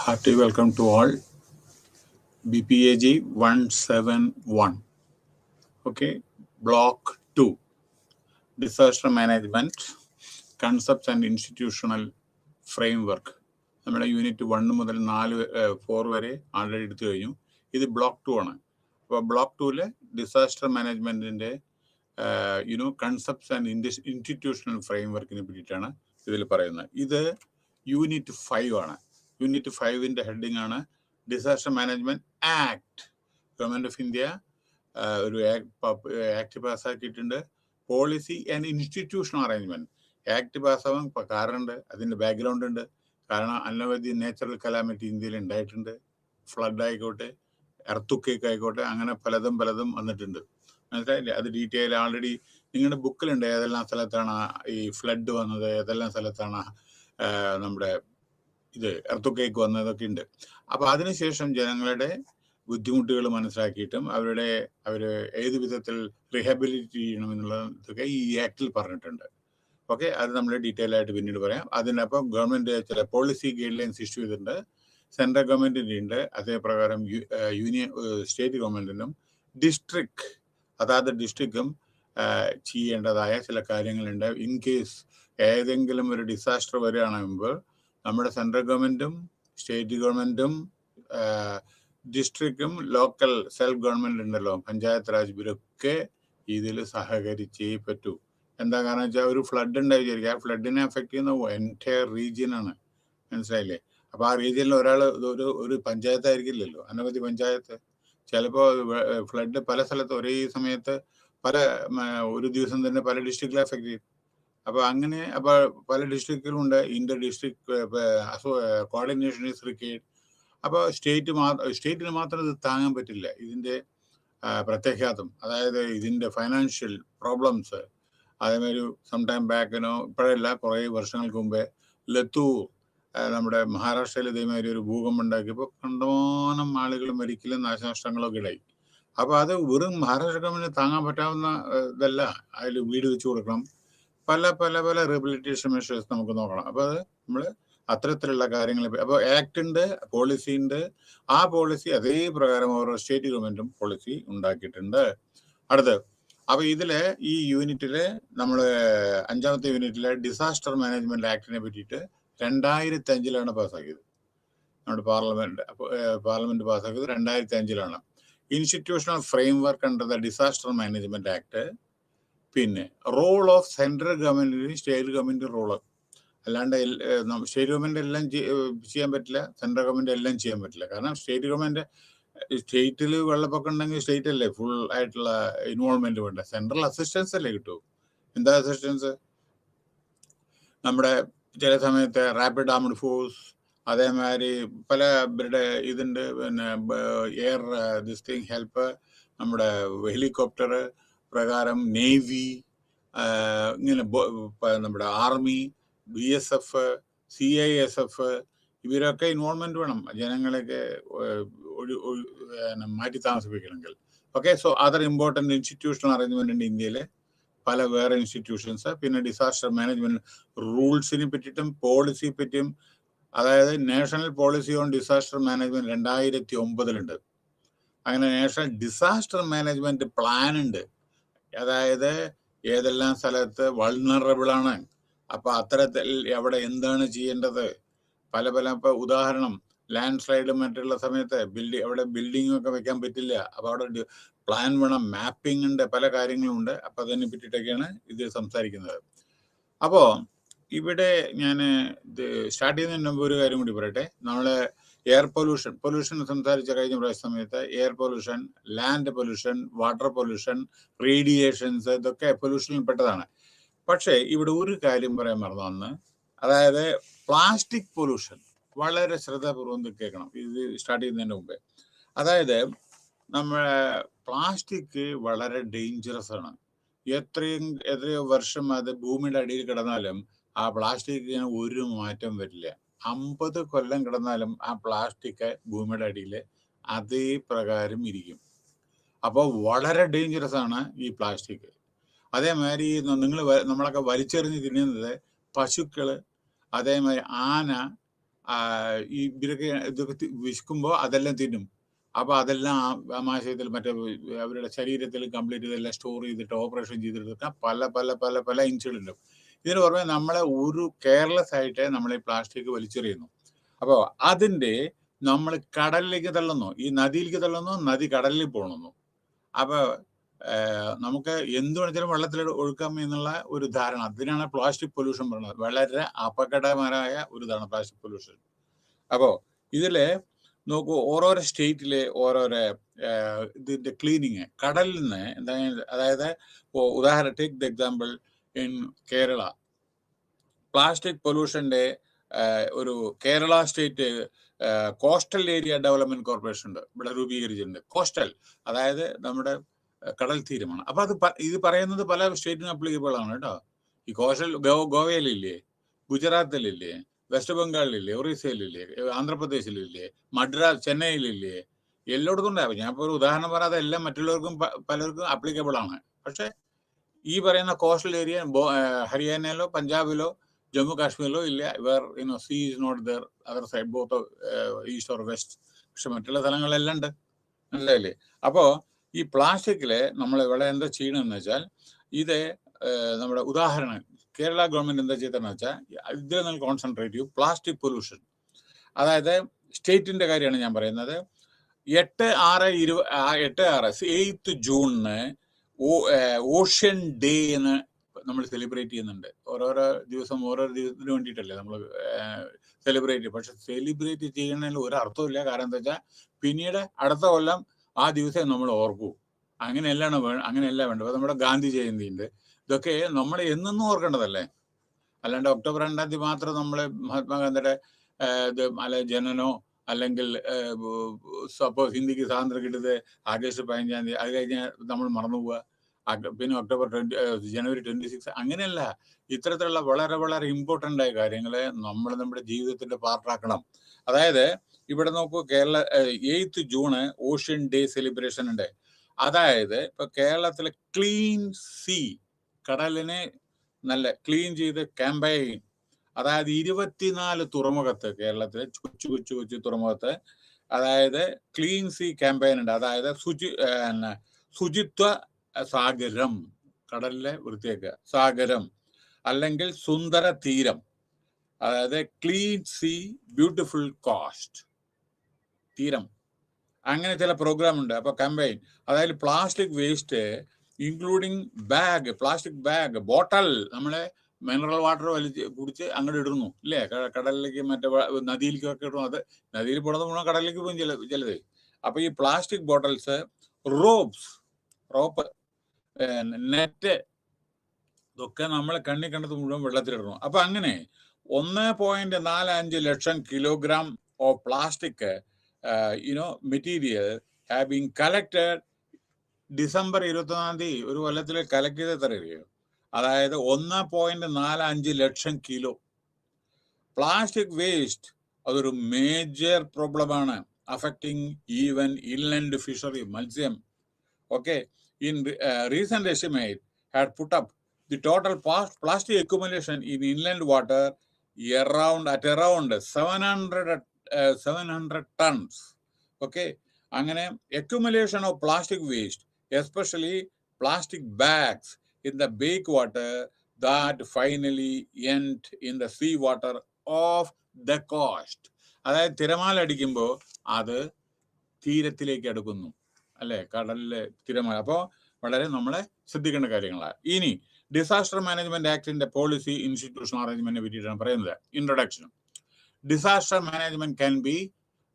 Hearty welcome to all. BPAG 171. Okay, Block 2 Disaster Management Concepts and Institutional Framework. നമ്മുടെ unit 1 മുതൽ 4 വരെ already എടുത്തു കഴിഞ്ഞു. ഇത് ബ്ലോക്ക് 2 ആണ്. അപ്പോൾ ബ്ലോക്ക് 2-ലെ ഡിസാസ്റ്റർ മാനേജ്മെൻറ്റിൻ്റെ കൺസെപ്റ്റ്സ് ആൻഡ് ഇൻസ്റ്റിറ്റ്യൂഷണൽ ഫ്രെയിംവർക്കിനെ പറ്റിയിട്ടാണ് ഇതിൽ പറയുന്നത്. ഇത് യൂണിറ്റ് 5 ആണ്. യൂണിറ്റ് 5-ൻ്റെ ഹെഡിങ് ആണ് disaster management act. Government of India ഒരു ആക്ട് പാസ്സാക്കിയിട്ടുണ്ട്. Policy and institutional arrangement. Act പാസ്സാവാൻ കാരണമുണ്ട്, അതിൻ്റെ ബാക്ക്ഗ്രൗണ്ട് ഉണ്ട്. കാരണം അനവധി നാച്ചുറൽ കലാമിറ്റി ഇന്ത്യയിൽ ഉണ്ടായിട്ടുണ്ട്. ഫ്ലഡ് ആയിക്കോട്ടെ, എർത്തുക്കേക്ക് ആയിക്കോട്ടെ, അങ്ങനെ പലതും വന്നിട്ടുണ്ട്. മനസ്സിലായില്ലേ? അത് ഡീറ്റെയിൽ ആൾറെഡി നിങ്ങളുടെ ബുക്കിലുണ്ട്. ഏതെല്ലാം സ്ഥലത്താണ് ഈ ഫ്ലഡ് വന്നത്, ഏതെല്ലാം സ്ഥലത്താണ് നമ്മുടെ എർത്തുക്കേക്ക് വന്നതൊക്കെ ഉണ്ട്. അപ്പോൾ അതിനുശേഷം ജനങ്ങളുടെ ബുദ്ധിമുട്ടുകൾ മനസ്സിലാക്കിയിട്ടും അവർ ഏത് വിധത്തിൽ റീഹാബിലിറ്റ് ചെയ്യണമെന്നുള്ളതൊക്കെ ഈ ആക്ടിൽ പറഞ്ഞിട്ടുണ്ട്. ഓക്കെ, അത് നമ്മൾ ഡീറ്റെയിൽ ആയിട്ട് പിന്നീട് പറയാം. അതിനപ്പം ഗവൺമെൻറ് ചില പോളിസി ഗൈഡ് ലൈൻസ് ഇഷ്യൂ ചെയ്തിട്ടുണ്ട്. സെൻട്രൽ ഗവൺമെൻറ്റിൻ്റെ ഉണ്ട്. അതേപ്രകാരം സ്റ്റേറ്റ് ഗവൺമെൻറ്റിനും അതാത് ഡിസ്ട്രിക്റ്റും ചെയ്യേണ്ടതായ ചില കാര്യങ്ങളുണ്ട്. ഇൻ കേസ് ഏതെങ്കിലും ഒരു ഡിസാസ്റ്റർ വരികയാണെങ്കിൽ നമ്മുടെ സെൻട്രൽ ഗവൺമെൻറ്റും സ്റ്റേറ്റ് ഗവൺമെൻറ്റും ഡിസ്ട്രിക്റ്റും ലോക്കൽ സെൽഫ് ഗവൺമെൻറ് ഉണ്ടല്ലോ, പഞ്ചായത്ത് രാജ്, ഇവരൊക്കെ ഇതിൽ സഹകരിച്ചേ പറ്റൂ. എന്താ കാരണം വെച്ചാൽ ഒരു ഫ്ലഡ് ഉണ്ടായി വിചാരിക്കുക, ആ ഫ്ലഡിനെ എഫക്ട് ചെയ്യുന്ന എൻറ്റയർ റീജിയനാണ്. മനസ്സിലായില്ലേ? അപ്പോൾ ആ റീജിയനിൽ ഒരാൾ ഒരു പഞ്ചായത്ത് ആയിരിക്കില്ലല്ലോ, അനവധി പഞ്ചായത്ത്. ചിലപ്പോൾ ഫ്ലഡ് പല സ്ഥലത്ത് ഒരേ സമയത്ത് ഒരു ദിവസം തന്നെ പല ഡിസ്ട്രിക്റ്റിലെ എഫക്ട് ചെയ്യും. അപ്പോൾ പല ഡിസ്ട്രിക്റ്റിലും ഉണ്ട്. Inter district coordination is required. അപ്പോൾ സ്റ്റേറ്റിന് മാത്രം ഇത് താങ്ങാൻ പറ്റില്ല. ഇതിൻ്റെ പ്രത്യാഘാതം, അതായത് ഇതിൻ്റെ ഫൈനാൻഷ്യൽ പ്രോബ്ലംസ്. അതേമാതിരി സം ടൈം ബാക്കിനോ, ഇപ്പോഴല്ല, കുറേ വർഷങ്ങൾക്ക് മുമ്പേ ലത്തൂർ, നമ്മുടെ മഹാരാഷ്ട്രയിൽ ഇതേമാതിരി ഒരു ഭൂകമ്പം ഉണ്ടാക്കിയപ്പോൾ കണ്ടമാനം ആളുകൾ മരിക്കലും നാശനഷ്ടങ്ങളൊക്കെ ഉണ്ടായി. അപ്പോൾ അത് വെറും മഹാരാഷ്ട്ര ഗവൺമെൻറ് താങ്ങാൻ പറ്റാവുന്ന ഇതല്ല. അതിൽ വീട് വെച്ച് കൊടുക്കണം, പല പല പല റീഹബിലിറ്റേഷൻ മെഷേഴ്സ് നമുക്ക് നോക്കണം. അപ്പോൾ അത് നമ്മൾ അത്തരത്തിലുള്ള കാര്യങ്ങൾ. അപ്പോൾ ആക്ട് ഉണ്ട്, പോളിസി ഉണ്ട്. ആ പോളിസി അതേ പ്രകാരം ഓരോ സ്റ്റേറ്റ് ഗവൺമെൻറ്റും പോളിസി ഉണ്ടാക്കിയിട്ടുണ്ട്. അടുത്ത് അപ്പോൾ ഇതില് ഈ യൂണിറ്റില് നമ്മൾ 5ാമത്തെ യൂണിറ്റിലെ ഡിസാസ്റ്റർ മാനേജ്മെന്റ് ആക്ടിനെ പറ്റിയിട്ട് 2005 പാസ്സാക്കിയത്. നമ്മുടെ പാർലമെന്റ് പാസ്സാക്കിയത് 2005. Institutional framework under the disaster management act. പിന്നെ റോൾ ഓഫ് സെൻട്രൽ ഗവൺമെന്റിന് സ്റ്റേറ്റ് ഗവൺമെന്റ് റോള്. അല്ലാണ്ട് സ്റ്റേറ്റ് ഗവൺമെന്റ് എല്ലാം ചെയ്യാൻ പറ്റില്ല, സെൻട്രൽ ഗവൺമെന്റ് എല്ലാം ചെയ്യാൻ പറ്റില്ല. കാരണം സ്റ്റേറ്റിൽ വെള്ളപ്പൊക്കം ഉണ്ടെങ്കിൽ സ്റ്റേറ്റ് അല്ലേ ഫുൾ ആയിട്ടുള്ള ഇൻവോൾവ്മെന്റ് വേണ്ട. സെൻട്രൽ അസിസ്റ്റൻസ് അല്ലേ കിട്ടൂ. എന്താ അസിസ്റ്റൻസ്? നമ്മുടെ ചില സമയത്ത് റാപ്പിഡ് ആർമഡ് ഫോഴ്സ്, അതേമാതിരി പല ഇവരുടെ ഇതുണ്ട്. പിന്നെ എയർ ഹെൽപ്പ്, നമ്മുടെ ഹെലികോപ്റ്റർ പ്രകാരം നേവി, ഇങ്ങനെ നമ്മുടെ ആർമി, BSF, CISF, ഇവരൊക്കെ ഇൻവോൾവ്മെന്റ് വേണം ജനങ്ങളൊക്കെ മാറ്റി താമസിപ്പിക്കണമെങ്കിൽ. Okay, so other important institutional arrangement ഉണ്ട് ഇന്ത്യയിലെ, പല വേറെ ഇൻസ്റ്റിറ്റ്യൂഷൻസ്. പിന്നെ ഡിസാസ്റ്റർ മാനേജ്മെന്റ് റൂൾസിനെ പറ്റിയിട്ടും പോളിസിയെ പറ്റിയും, അതായത് national policy on disaster management 2009 അങ്ങനെ നാഷണൽ ഡിസാസ്റ്റർ മാനേജ്മെന്റ് പ്ലാൻ ഉണ്ട്. അതായത് ഏതെല്ലാം സ്ഥലത്ത് വൾണറബിൾ ആണ്, അപ്പൊ അത്തരത്തിൽ എവിടെ എന്താണ് ചെയ്യേണ്ടത്, പല ഇപ്പൊ ഉദാഹരണം ലാൻഡ് സ്ലൈഡ് മറ്റുള്ള സമയത്ത് അവിടെ ബിൽഡിംഗ് ഒക്കെ വെക്കാൻ പറ്റില്ല. അപ്പോൾ അവിടെ പ്ലാൻ വേണം, മാപ്പിംഗ് ഉണ്ട്, പല കാര്യങ്ങളുണ്ട്. അപ്പൊ അതിനെ പറ്റിയിട്ടൊക്കെയാണ് ഇത് സംസാരിക്കുന്നത്. അപ്പോൾ ഇവിടെ ഞാൻ ഇത് സ്റ്റാർട്ട് ചെയ്യുന്നതിന് മുമ്പ് ഒരു കാര്യം കൂടി പറയട്ടെ. നമ്മള് എയർ പൊല്യൂഷൻ സംസാരിച്ച കഴിഞ്ഞ സമയത്ത് air pollution, land pollution, water pollution, radiations, ഇതൊക്കെ പൊല്യൂഷനിൽ പെട്ടതാണ്. പക്ഷേ ഇവിടെ ഒരു കാര്യം പറയാൻ മറന്നു. അതായത് പ്ലാസ്റ്റിക് പൊല്യൂഷൻ വളരെ ശ്രദ്ധാപൂർവം കേൾക്കണം ഇത് സ്റ്റാർട്ട് ചെയ്യുന്നതിന് മുമ്പേ. അതായത് നമ്മുടെ പ്ലാസ്റ്റിക് വളരെ ഡേഞ്ചറസ് ആണ്. എത്രയോ വർഷം അത് ഭൂമിയുടെ അടിയിൽ കിടന്നാലും ആ പ്ലാസ്റ്റിക്കിന് ഒരു മാറ്റം വരില്ല. 50 കൊല്ലം കിടന്നാലും ആ പ്ലാസ്റ്റിക് ഭൂമിയുടെ അടിയിൽ അതേ പ്രകാരം ഇരിക്കും. അപ്പോൾ വളരെ ഡേഞ്ചറസ് ആണ് ഈ പ്ലാസ്റ്റിക്. അതേമാതിരി നമ്മളൊക്കെ വലിച്ചെറിഞ്ഞ് തിന്നുന്നത് പശുക്കള്, അതേമാതിരി ആന, ഇതൊക്കെ വിശക്കുമ്പോൾ അതെല്ലാം തിന്നും. അപ്പോൾ അതെല്ലാം ആമാശയത്തിൽ മറ്റേ അവരുടെ ശരീരത്തിൽ കംപ്ലീറ്റ് ഇതെല്ലാം സ്റ്റോർ ചെയ്തിട്ട് ഓപ്പറേഷൻ ചെയ്തെടുക്കാൻ പല പല പല പല ഇൻസിഡൻറ്റും. ഇതിന് പുറമെ നമ്മളെ ഒരു കെയർലെസ് ആയിട്ട് നമ്മൾ ഈ പ്ലാസ്റ്റിക് വലിച്ചെറിയുന്നു. അപ്പോൾ അതിൻ്റെ നമ്മൾ കടലിലേക്ക് തള്ളുന്നു, ഈ നദിയിലേക്ക് തള്ളുന്നു, നദി കടലിൽ പോകണമെന്നു. അപ്പോൾ നമുക്ക് എന്ത് വേണമെങ്കിലും വെള്ളത്തിൽ ഒഴുക്കാം എന്നുള്ള ഒരു ധാരണ, അതിനാണ് പ്ലാസ്റ്റിക് പൊല്യൂഷൻ പറയുന്നത്. വളരെ അപകടകരമായ ഒരു ഇതാണ് പ്ലാസ്റ്റിക് പൊല്യൂഷൻ. അപ്പോൾ ഇതിൽ നോക്കൂ, ഓരോരോ സ്റ്റേറ്റിലെ ഓരോരോ ഇതിൻ്റെ ക്ലീനിങ് കടലിൽ നിന്ന് എന്താ, അതായത് ഉദാഹരണം take the example in Kerala, plastic പൊല്യൂഷൻ്റെ ഒരു Kerala state coastal area development corporation ഉണ്ട്, ഇവിടെ രൂപീകരിച്ചിട്ടുണ്ട്. കോസ്റ്റൽ അതായത് നമ്മുടെ കടൽ തീരമാണ്. അപ്പൊ ഇത് പറയുന്നത് പല സ്റ്റേറ്റിനും അപ്ലിക്കബിൾ ആണ് കേട്ടോ. ഈ കോസ്റ്റൽ ഗോവയിലില്ലേ, ഗുജറാത്തിലില്ലേ, വെസ്റ്റ് ബംഗാളിലില്ലേ, ഒറീസയിലില്ലേ, ആന്ധ്രാപ്രദേശിലില്ലേ, മദ്രാസ്, ചെന്നൈയിലില്ലേ, എല്ലായിടത്തും ഉണ്ടാവും. ഞാൻ ഇപ്പോൾ ഒരു ഉദാഹരണം പറയാതെ എല്ലാം മറ്റുള്ളവർക്കും പലർക്കും അപ്ലിക്കബിൾ ആണ്. പക്ഷെ ഈ പറയുന്ന കോസ്റ്റൽ ഏരിയ ഹരിയാനയിലോ പഞ്ചാബിലോ ജമ്മു കാശ്മീരിലോ ഇല്ല. Where sea is not there other side both east or west. പക്ഷെ മറ്റുള്ള സ്ഥലങ്ങളിലെല്ലാം ഉണ്ട്, മനസ്സിലായില്ലേ? അപ്പോൾ ഈ പ്ലാസ്റ്റിക്കില് നമ്മൾ ഇവിടെ എന്താ ചെയ്യണമെന്ന് വെച്ചാൽ, ഇത് നമ്മുടെ ഉദാഹരണം കേരള ഗവൺമെന്റ് എന്താ ചെയ്തതെന്ന് വെച്ചാൽ, ഇതിൽ നിന്ന് കോൺസെൻട്രേറ്റ് ചെയ്യും പ്ലാസ്റ്റിക് പൊല്യൂഷൻ. അതായത് സ്റ്റേറ്റിന്റെ കാര്യമാണ് ഞാൻ പറയുന്നത്. 8 ജൂണിന് ഓഷ്യൻ ഡേ എന്ന് നമ്മൾ സെലിബ്രേറ്റ് ചെയ്യുന്നുണ്ട്. ഓരോരോ ദിവസം ഓരോരോ ദിവസത്തിന് വേണ്ടിയിട്ടല്ലേ നമ്മൾ സെലിബ്രേറ്റ് ചെയ്യും. പക്ഷെ സെലിബ്രേറ്റ് ചെയ്യുന്നതിൽ ഒരു അർത്ഥമില്ല. കാരണം എന്താ വെച്ചാൽ പിന്നീട് അടുത്ത കൊല്ലം ആ ദിവസം നമ്മൾ ഓർക്കൂ. അങ്ങനെയല്ല വേണ്ടത്. അപ്പോൾ നമ്മുടെ ഗാന്ധി ജയന്തി ഉണ്ട്. ഇതൊക്കെ നമ്മൾ എന്നും ഓർക്കേണ്ടതല്ലേ. അല്ലാണ്ട് ഒക്ടോബർ 2 മാത്രം നമ്മൾ മഹാത്മാഗാന്ധിയുടെ ഇത് അല്ലെ ജനനോ അല്ലെങ്കിൽ സപ്പോസ് ഇന്ത്യക്ക് സ്വാതന്ത്ര്യം കിട്ടിയത് ആഗസ്റ്റ് 15 അത് കഴിഞ്ഞാൽ നമ്മൾ മറന്നുപോവുക. പിന്നെ ജനുവരി 26 അങ്ങനെയല്ല. ഇത്തരത്തിലുള്ള വളരെ വളരെ ഇമ്പോർട്ടൻ്റ് ആയ കാര്യങ്ങളെ നമ്മൾ നമ്മുടെ ജീവിതത്തിന്റെ പാർട്ടാക്കണം. അതായത് ഇവിടെ നോക്കൂ, Kerala 8 June ocean day celebration ഉണ്ട്. അതായത് ഇപ്പൊ കേരളത്തിലെ ക്ലീൻ സീ, കടലിനെ നല്ല ക്ലീൻ ചെയ്ത് ക്യാമ്പയിൻ, അതായത് 24 തുറമുഖത്ത്, കേരളത്തിലെ കൊച്ചു തുറമുഖത്ത്, അതായത് ക്ലീൻ സീ ക്യാമ്പയിൻ ഉണ്ട്. അതായത് ശുചിത്വ സാഗരം, കടലിലെ വൃത്തിയാക്കുക സാഗരം, അല്ലെങ്കിൽ സുന്ദര തീരം, അതായത് ക്ലീൻ സീ ബ്യൂട്ടിഫുൾ കോസ്റ്റ് തീരം, അങ്ങനെ ചില പ്രോഗ്രാം ഉണ്ട്. അപ്പൊ ക്യാമ്പയിൻ, അതായത് plastic waste including bag, plastic bag, bottle, നമ്മളെ മിനറൽ വാട്ടർ കുടിച്ച് അങ്ങോട്ട് ഇടുന്നു ഇല്ലേ, കടലിലേക്ക് മറ്റേ നദിയിലേക്കൊക്കെ ഇടുന്നു. അത് നദിയിൽ പോണത് മുഴുവൻ കടലിലേക്ക് പോകും ചിലത്. അപ്പൊ ഈ പ്ലാസ്റ്റിക് ബോട്ടൽസ്, റോപ്പ്, നെറ്റ്, ഇതൊക്കെ നമ്മളെ കണ്ണി കണ്ടത് മുഴുവൻ വെള്ളത്തിലിടണം. അപ്പൊ അങ്ങനെ 1.45 ലക്ഷം kilogram of plastic material have been collected. December 21 ഒരു കൊല്ലത്തിൽ കളക്ട് ചെയ്ത് തരുകയോ, അതായത് 1.45 ലക്ഷം കിലോ പ്ലാസ്റ്റിക് വേസ്റ്റ്. അതൊരു മേജർ പ്രോബ്ലമാണ്, അഫക്റ്റിംഗ് ഈവൻ ഇൻലൻഡ് ഫിഷറി, മത്സ്യം. Okay, in recent estimate had put up the total plastic accumulation in inland water at around 700 tons. Okay, അങ്ങനെ accumulation of plastic waste, especially plastic bags in the backwater that finally end in the sea water of the coast. അതായത് തിരമാല അടിക്കുമ്പോൾ അത് തീരത്തിലേക്ക് അടുക്കുന്നു അല്ലെ, കടലിലെ തിരമാല. അപ്പോൾ വളരെ നമ്മളെ ശ്രദ്ധിക്കേണ്ട കാര്യങ്ങളാണ്. ഇനി ഡിസാസ്റ്റർ മാനേജ്മെന്റ് ആക്ടിന്റെ പോളിസി ഇൻസ്റ്റിറ്റ്യൂഷണൽ അറേഞ്ച്മെന്റിനെ പറ്റിയിട്ടാണ് പറയുന്നത്. Introduction. Disaster management can be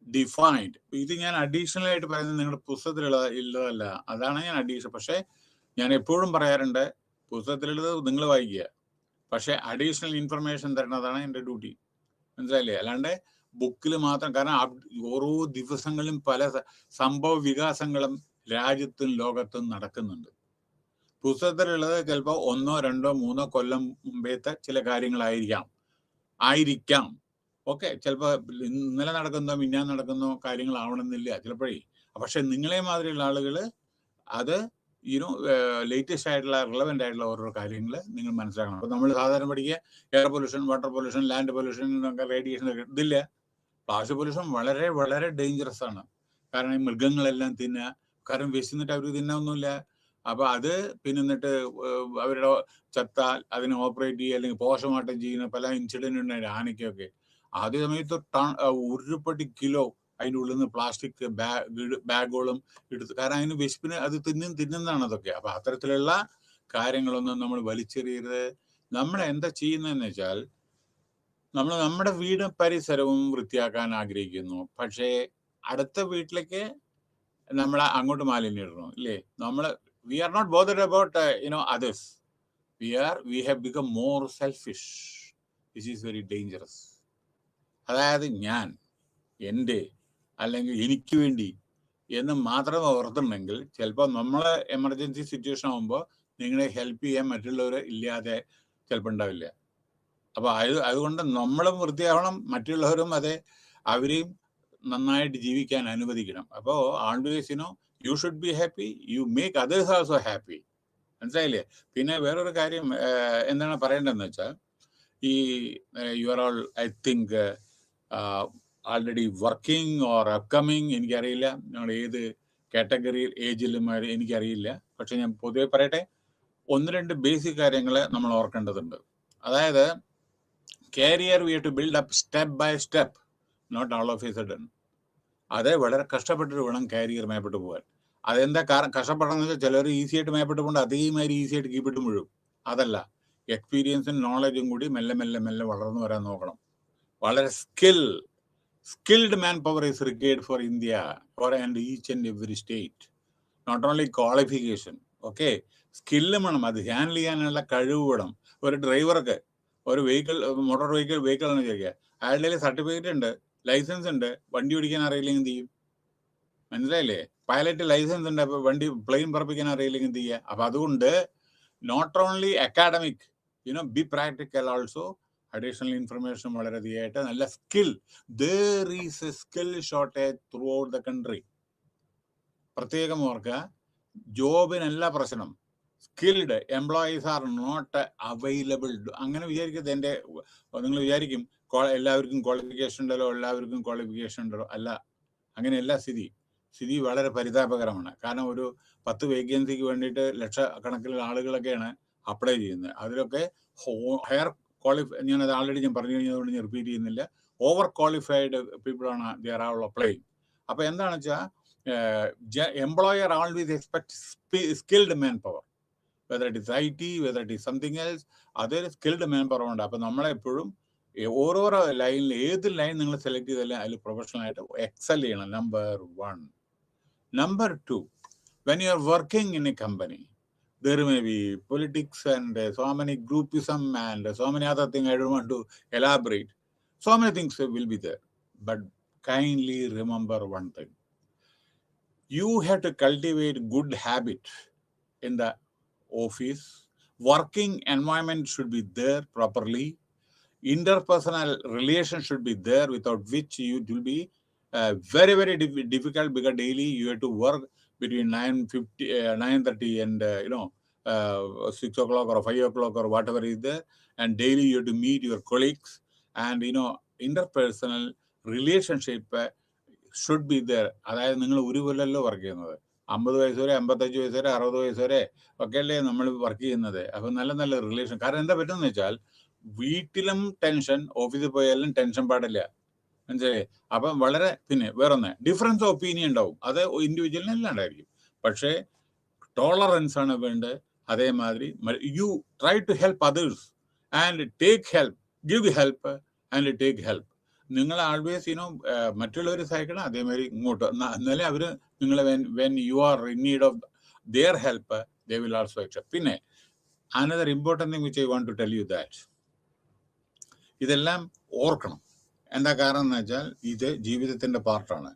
defined. ഇത് ഞാൻ അഡീഷണൽ ആയിട്ട് പറയുന്നത് നിങ്ങളുടെ പുസ്തകത്തിലുള്ളതല്ല, അതാണ് ഞാൻ അഡീഷൻ. പക്ഷെ ഞാൻ എപ്പോഴും പറയാറുണ്ട്, പുസ്തകത്തിലുള്ളത് നിങ്ങൾ വായിക്കുക, പക്ഷെ അഡീഷണൽ ഇൻഫർമേഷൻ തരുന്നതാണ് എൻ്റെ ഡ്യൂട്ടി, മനസ്സിലായില്ലേ? അല്ലാണ്ട് ബുക്കിൽ മാത്രം. കാരണം ഓരോ ദിവസങ്ങളിലും പല സംഭവ വികാസങ്ങളും രാജ്യത്തും ലോകത്തും നടക്കുന്നുണ്ട്. പുസ്തകത്തിലുള്ളത് ചിലപ്പോൾ 1, 2, 3 കൊല്ലം മുമ്പേത്തെ ചില കാര്യങ്ങളായിരിക്കാം. ഓക്കെ, ചിലപ്പോൾ ഇന്നലെ നടക്കുന്നോ മിന്നാൻ നടക്കുന്നോ കാര്യങ്ങളാവണമെന്നില്ല ചിലപ്പോഴേ. പക്ഷെ നിങ്ങളെ മാതിരിയുള്ള ആളുകൾ അത് ലേറ്റസ്റ്റ് ആയിട്ടുള്ള റിലവൻ്റ് ആയിട്ടുള്ള ഓരോ കാര്യങ്ങൾ നിങ്ങൾ മനസ്സിലാക്കണം. അപ്പോൾ നമ്മൾ സാധാരണ പഠിക്കുക air pollution, water pollution, land pollution, radiation, ഇതില്ല. പ്ലാസ്റ്റിക് പൊല്യൂഷൻ വളരെ വളരെ ഡേഞ്ചറസ് ആണ്. കാരണം ഈ മൃഗങ്ങളെല്ലാം തിന്നുക, കാരണം വിശന്നിട്ട് അവർ തിന്നൊന്നുമില്ല. അപ്പൊ അത് പിന്നെ എന്നിട്ട് അവരുടെ ചത്താൽ അതിനെ ഓപ്പറേറ്റ് ചെയ്യുക അല്ലെങ്കിൽ പോസ്റ്റ്മോർട്ടം ചെയ്യുന്ന പല ഇൻസിഡന്റ് ഉണ്ടായി ആനയ്ക്കൊക്കെ. ആദ്യ സമയത്ത് ഉരുപ്പടി കിലോ അതിൻ്റെ ഉള്ളിൽ നിന്ന് പ്ലാസ്റ്റിക് ബാഗുകളും എടുത്ത്, കാരണം അതിന് വിശപ്പിന് അത് തിന്നുന്നതാണ് അതൊക്കെ. അപ്പൊ അത്തരത്തിലുള്ള കാര്യങ്ങളൊന്നും നമ്മൾ വലിച്ചെറിയരുത്. നമ്മൾ എന്താ ചെയ്യുന്നതെന്ന് വെച്ചാൽ, നമ്മൾ നമ്മുടെ വീടും പരിസരവും വൃത്തിയാക്കാൻ ആഗ്രഹിക്കുന്നു, പക്ഷേ അടുത്ത വീട്ടിലേക്ക് നമ്മൾ അങ്ങോട്ട് മാലിന്യം ഇടണം ഇല്ലേ? നമ്മൾ we are not bothered about others. We have become more selfish, which is very dangerous. അതായത് ഞാൻ, എൻ്റെ, അല്ലെങ്കിൽ എനിക്ക് വേണ്ടി എന്ന് മാത്രം ഓർത്തുണ്ടെങ്കിൽ ചിലപ്പോൾ നമ്മൾ എമർജൻസി സിറ്റുവേഷൻ ആകുമ്പോൾ നിങ്ങളെ ഹെൽപ്പ് ചെയ്യാൻ മറ്റുള്ളവർ ഇല്ലാതെ ചിലപ്പോൾ ഉണ്ടാവില്ല. അപ്പൊ അതുകൊണ്ട് നമ്മളും വൃത്തിയാവണം, മറ്റുള്ളവരും അതെ, അവരെയും നന്നായിട്ട് ജീവിക്കാൻ അനുവദിക്കണം. അപ്പോൾ always you should be happy, you make others also happy. മനസ്സിലായില്ലേ? പിന്നെ വേറൊരു കാര്യം എന്താണ് പറയേണ്ടതെന്ന് വെച്ചാൽ, ഈ you are all I think already working or upcoming, എനിക്കറിയില്ല നിങ്ങൾ ഏത് കാറ്റഗറിയിൽ ഏജിലും എനിക്കറിയില്ല. പക്ഷെ ഞാൻ പൊതുവെ പറയട്ടെ, 1-2 ബേസിക് കാര്യങ്ങൾ നമ്മൾ ഓർക്കേണ്ടതുണ്ട്. അതായത് career we have to build up step by step, not all of a sudden. അത് വളരെ കഷ്ടപ്പെട്ടിട്ട് വേണം കാരിയർ മേപ്പിട്ട് പോകാൻ. അതെന്താ കഷ്ടപ്പെടണമെന്ന് വെച്ചാൽ, ചിലർ ഈസി ആയിട്ട് മേപ്പിട്ട് പോകേണ്ട അതേമാതിരി ഈസി ആയിട്ട് കീപ്പിട്ട് മുഴുവൻ. അതല്ല, എക്സ്പീരിയൻസും നോളജും കൂടി മെല്ലെ മെല്ലെ മെല്ലെ വളർന്നു വരാൻ നോക്കണം. വളരെ skilled manpower is required for India, for and each and every state. Not only qualification, okay, സ്കില്ലും വേണം, അത് ഹാൻഡിൽ ചെയ്യാനുള്ള കഴിവ് വേണം. ഒരു ഡ്രൈവർക്ക് ഒരു മോട്ടോർ വെഹിക്കിൾ ആണ് ചോദിക്കുക, അയാളുടെ സർട്ടിഫിക്കറ്റ് ഉണ്ട്, ലൈസൻസ് ഉണ്ട്, വണ്ടി ഓടിക്കാൻ അറിയില്ലെങ്കിൽ എന്ത് ചെയ്യും? മനസ്സിലായില്ലേ? പൈലറ്റ് ലൈസൻസ് ഉണ്ട്, അപ്പൊ പ്ലെയിൻ പറപ്പിക്കാൻ അറിയില്ലെങ്കിൽ എന്ത് ചെയ്യുക? അപ്പൊ അതുകൊണ്ട് not only academic, be practical also. Additional information വളരെയധികമായിട്ട് നല്ല skill. there is a skill shortage throughout the country. പ്രത്യേകം ഓർക്കുക, ജോബിനല്ല പ്രശ്നം, skilled employees are not available. അങ്ങനെ വിചാരിക്കരുത്. നിങ്ങൾ വിചാരിക്കും എല്ലാവർക്കും ക്വാളിഫിക്കേഷൻ ഉണ്ടല്ലോ, എല്ലാവർക്കും ക്വാളിഫിക്കേഷൻ ഉണ്ടല്ലോ. അല്ല, അങ്ങനെയല്ല സ്ഥിതി വളരെ പരിതാപകരമാണ്. കാരണം ഒരു 10 വേക്കൻസിക്ക് വേണ്ടിയിട്ട് ലക്ഷക്കണക്കിലുള്ള ആളുകളൊക്കെയാണ് അപ്ലൈ ചെയ്യുന്നത്. അതിലൊക്കെ ഹയർ ഞാനത് ആൾറെഡി ഞാൻ പറഞ്ഞു കഴിഞ്ഞതുകൊണ്ട് ഞാൻ റിപ്പീറ്റ് ചെയ്യുന്നില്ല. ഓവർ ക്വാളിഫൈഡ് പീപ്പിളാണ് ദർ ആർ അപ്ലൈ. അപ്പൊ എന്താണെന്ന് വെച്ചാൽ, employer always expect skilled man power, whether it is IT, whether it is something else, അതൊരു സ്കിൽഡ് മാൻ പവർ ഉണ്ട്. അപ്പൊ നമ്മളെപ്പോഴും ഓരോരോ ലൈനിൽ, ഏത് ലൈൻ നിങ്ങൾ സെലക്ട് ചെയ്താലും അതിൽ പ്രൊഫഷണൽ ആയിട്ട് എക്സൽ ചെയ്യണം. Number 1. Number 2, when you are working in a company, there may be politics and so many groupism and so many other things. I don't want to elaborate. So many things will be there. But kindly remember one thing. You have to cultivate good habit in the office. Working environment should be there properly. Interpersonal relations should be there, without which you will be very, very difficult, because daily you have to work between 9:30 and 6 o'clock or 5 o'clock or whatever is there, and daily you have to meet your colleagues, and interpersonal relationship should be there. അതായത് നിങ്ങൾ ഒരു കൊല്ലമല്ലോ work ചെയ്യുന്നത്, 50 വയസ്സ് വരെ, 55 വയസ്സ് വരെ, 60 വയസ്സ് വരെ ഒക്കെ അല്ലേ നമ്മൾ വർക്ക് ചെയ്യുന്നത്. അപ്പൊ നല്ല റിലേഷൻ. കാരണം എന്താ പറ്റുമെന്ന് വെച്ചാൽ, വീട്ടിലും ടെൻഷൻ, ഓഫീസിൽ പോയാലും ടെൻഷൻ പാടില്ല. മനസ്സിലായി? അപ്പം വളരെ, പിന്നെ വേറൊന്ന്, ഡിഫറൻസ് ഓഫ് ഒപ്പീനിയൻ ഉണ്ടാവും, അത് ഇൻഡിവിജ്വലിന് എല്ലാം ഉണ്ടായിരിക്കും. പക്ഷേ ടോളറൻസ് ആണ് വേണ്ടത്. അതേമാതിരി you try to help others and take help, give help and take help. നിങ്ങൾ ആൾവേസ് മറ്റുള്ളവർ സഹായിക്കണം, അതേമാതിരി ഇങ്ങോട്ട്. എന്നാലേ അവർ നിങ്ങളെ when you are in need of their help, they will also accept. പിന്നെ another important thing which I want to tell you that, ഇതെല്ലാം ഓർക്കണം. എന്താ കാരണം എന്ന് വെച്ചാൽ, ഇത് ജീവിതത്തിന്റെ പാർട്ടാണ്.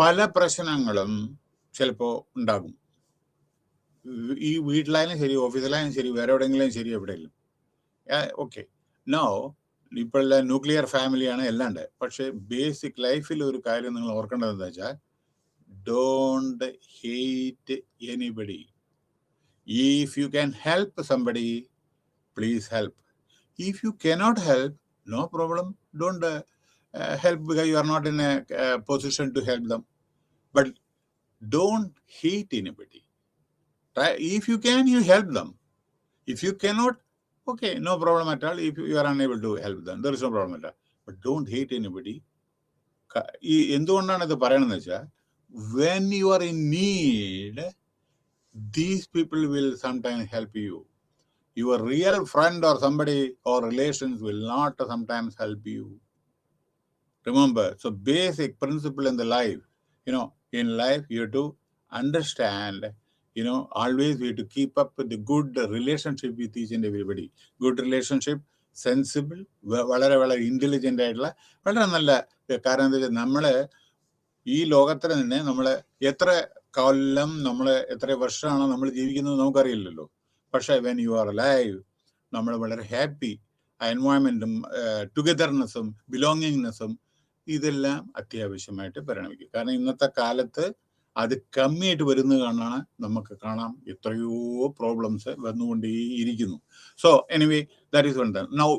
പല പ്രശ്നങ്ങളും ചിലപ്പോൾ ഉണ്ടാകും. ഈ വീട്ടിലായാലും ശരി, ഓഫീസിലായാലും ശരി, വേറെ എവിടെയെങ്കിലും ശരി, എവിടെയെങ്കിലും. ഓക്കെ, നോ ഇപ്പോഴെല്ലാം ന്യൂക്ലിയർ ഫാമിലിയാണ് എല്ലാം ഉണ്ട്. പക്ഷെ ബേസിക് ലൈഫിൽ ഒരു കാര്യം നിങ്ങൾ ഓർക്കേണ്ടത് എന്താ വെച്ചാൽ, don't hate anybody. If you can help somebody, please help. If you cannot help, no problem. Don't help because you are not in a position to help them. But don't hate anybody. Try, if you can, you help them. If you cannot, okay, no problem at all. If you are unable to help them, there is no problem at all. But don't hate anybody. എന്തുകൊണ്ടാണ് ഇത് പറയണമെന്ന് വെച്ചാൽ, when you are in need, these people will sometimes help you. Your real friend or somebody or relations will not sometimes help you. Remember, so basic principle in the life, in life you have to understand, always we have to keep up with the good relationship with each and everybody. Good relationship, sensible, വളരെ വളരെ intelligent ആയിട്ടുള്ള വളരെ നല്ല. കാരണം എന്താ വെച്ചാൽ, നമ്മള് ഈ ലോകത്തിൽ തന്നെ നമ്മള് എത്ര കൊല്ലം, നമ്മള് എത്ര വർഷമാണ് നമ്മൾ ജീവിക്കുന്നത് നമുക്കറിയില്ലല്ലോ. പക്ഷെ വെൻ യു ആർ ലൈവ്, നമ്മൾ വളരെ ഹാപ്പി, ആ എൻവയോൺമെന്റും ടുഗദർനെസ്സും ബിലോങ്ങിങ്നെസ്സും ഇതെല്ലാം അത്യാവശ്യമായിട്ട് പരിണമിക്കും. കാരണം ഇന്നത്തെ കാലത്ത് അത് കമ്മിയായിട്ട് വരുന്നത് കാണാണ് നമുക്ക് കാണാം, എത്രയോ പ്രോബ്ലംസ് വന്നുകൊണ്ടേയിരിക്കുന്നു. So anyway, that is one thing. Now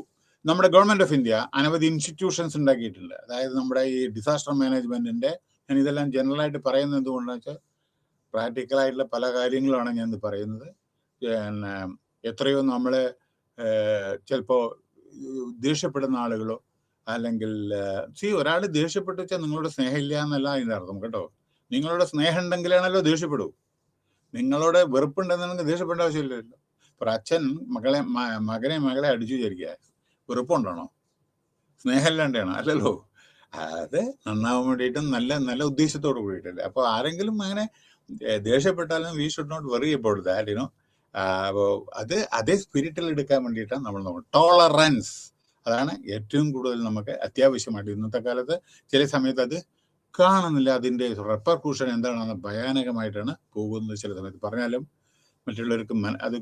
നമ്മുടെ ഗവൺമെന്റ് ഓഫ് ഇന്ത്യ അനവധി ഇൻസ്റ്റിറ്റ്യൂഷൻസ് ഉണ്ടാക്കിയിട്ടുണ്ട്. അതായത് നമ്മുടെ ഈ ഡിസാസ്റ്റർ മാനേജ്മെന്റിന്റെ, ഞാൻ ഇതെല്ലാം ജനറലായിട്ട് പറയുന്നത് എന്തുകൊണ്ടാണെന്ന് വെച്ചാൽ, പ്രാക്ടിക്കലായിട്ടുള്ള പല കാര്യങ്ങളാണ് ഞാൻ ഇത് പറയുന്നത്. പിന്നെ എത്രയോ നമ്മള് ചിലപ്പോ ദേഷ്യപ്പെടുന്ന ആളുകളോ, അല്ലെങ്കിൽ ഒരാൾ ദേഷ്യപ്പെട്ടു വെച്ചാൽ നിങ്ങളോട് സ്നേഹമില്ല എന്നല്ല അതിൻ്റെ അർത്ഥം കേട്ടോ. നിങ്ങളോട് സ്നേഹം ഉണ്ടെങ്കിലാണല്ലോ ദേഷ്യപ്പെടൂ. നിങ്ങളോട് വെറുപ്പുണ്ടെന്നുണ്ടെങ്കിൽ ദേഷ്യപ്പെടേണ്ട ആവശ്യമില്ലല്ലോ. ഇപ്പൊ അച്ഛൻ മകളെ അടിച്ചു വിചാരിക്കുക, വെറുപ്പുണ്ടാണോ? സ്നേഹമില്ലാണ്ടാണോ? അല്ലല്ലോ. അത് നന്നാവാൻ വേണ്ടിയിട്ടും നല്ല നല്ല ഉദ്ദേശത്തോട് കൂടിയിട്ടല്ലേ. അപ്പൊ ആരെങ്കിലും അങ്ങനെ ദേഷ്യപ്പെട്ടാലും we should not worry about that. അപ്പോൾ അതേ സ്പിരിറ്റിൽ എടുക്കാൻ വേണ്ടിയിട്ടാണ് നമ്മൾ നോക്കുന്നത്. ടോളറൻസ്, അതാണ് ഏറ്റവും കൂടുതൽ നമുക്ക് അത്യാവശ്യമായിട്ട്. ഇന്നത്തെ കാലത്ത് ചില സമയത്ത് അത് കാണുന്നില്ല. അതിൻ്റെ റെപ്പർക്യൂഷൻ എന്താണെന്ന് ഭയാനകമായിട്ടാണ് പോകുന്നത്. ചില സമയത്ത് പറഞ്ഞാലും മറ്റുള്ളവർക്ക് അത്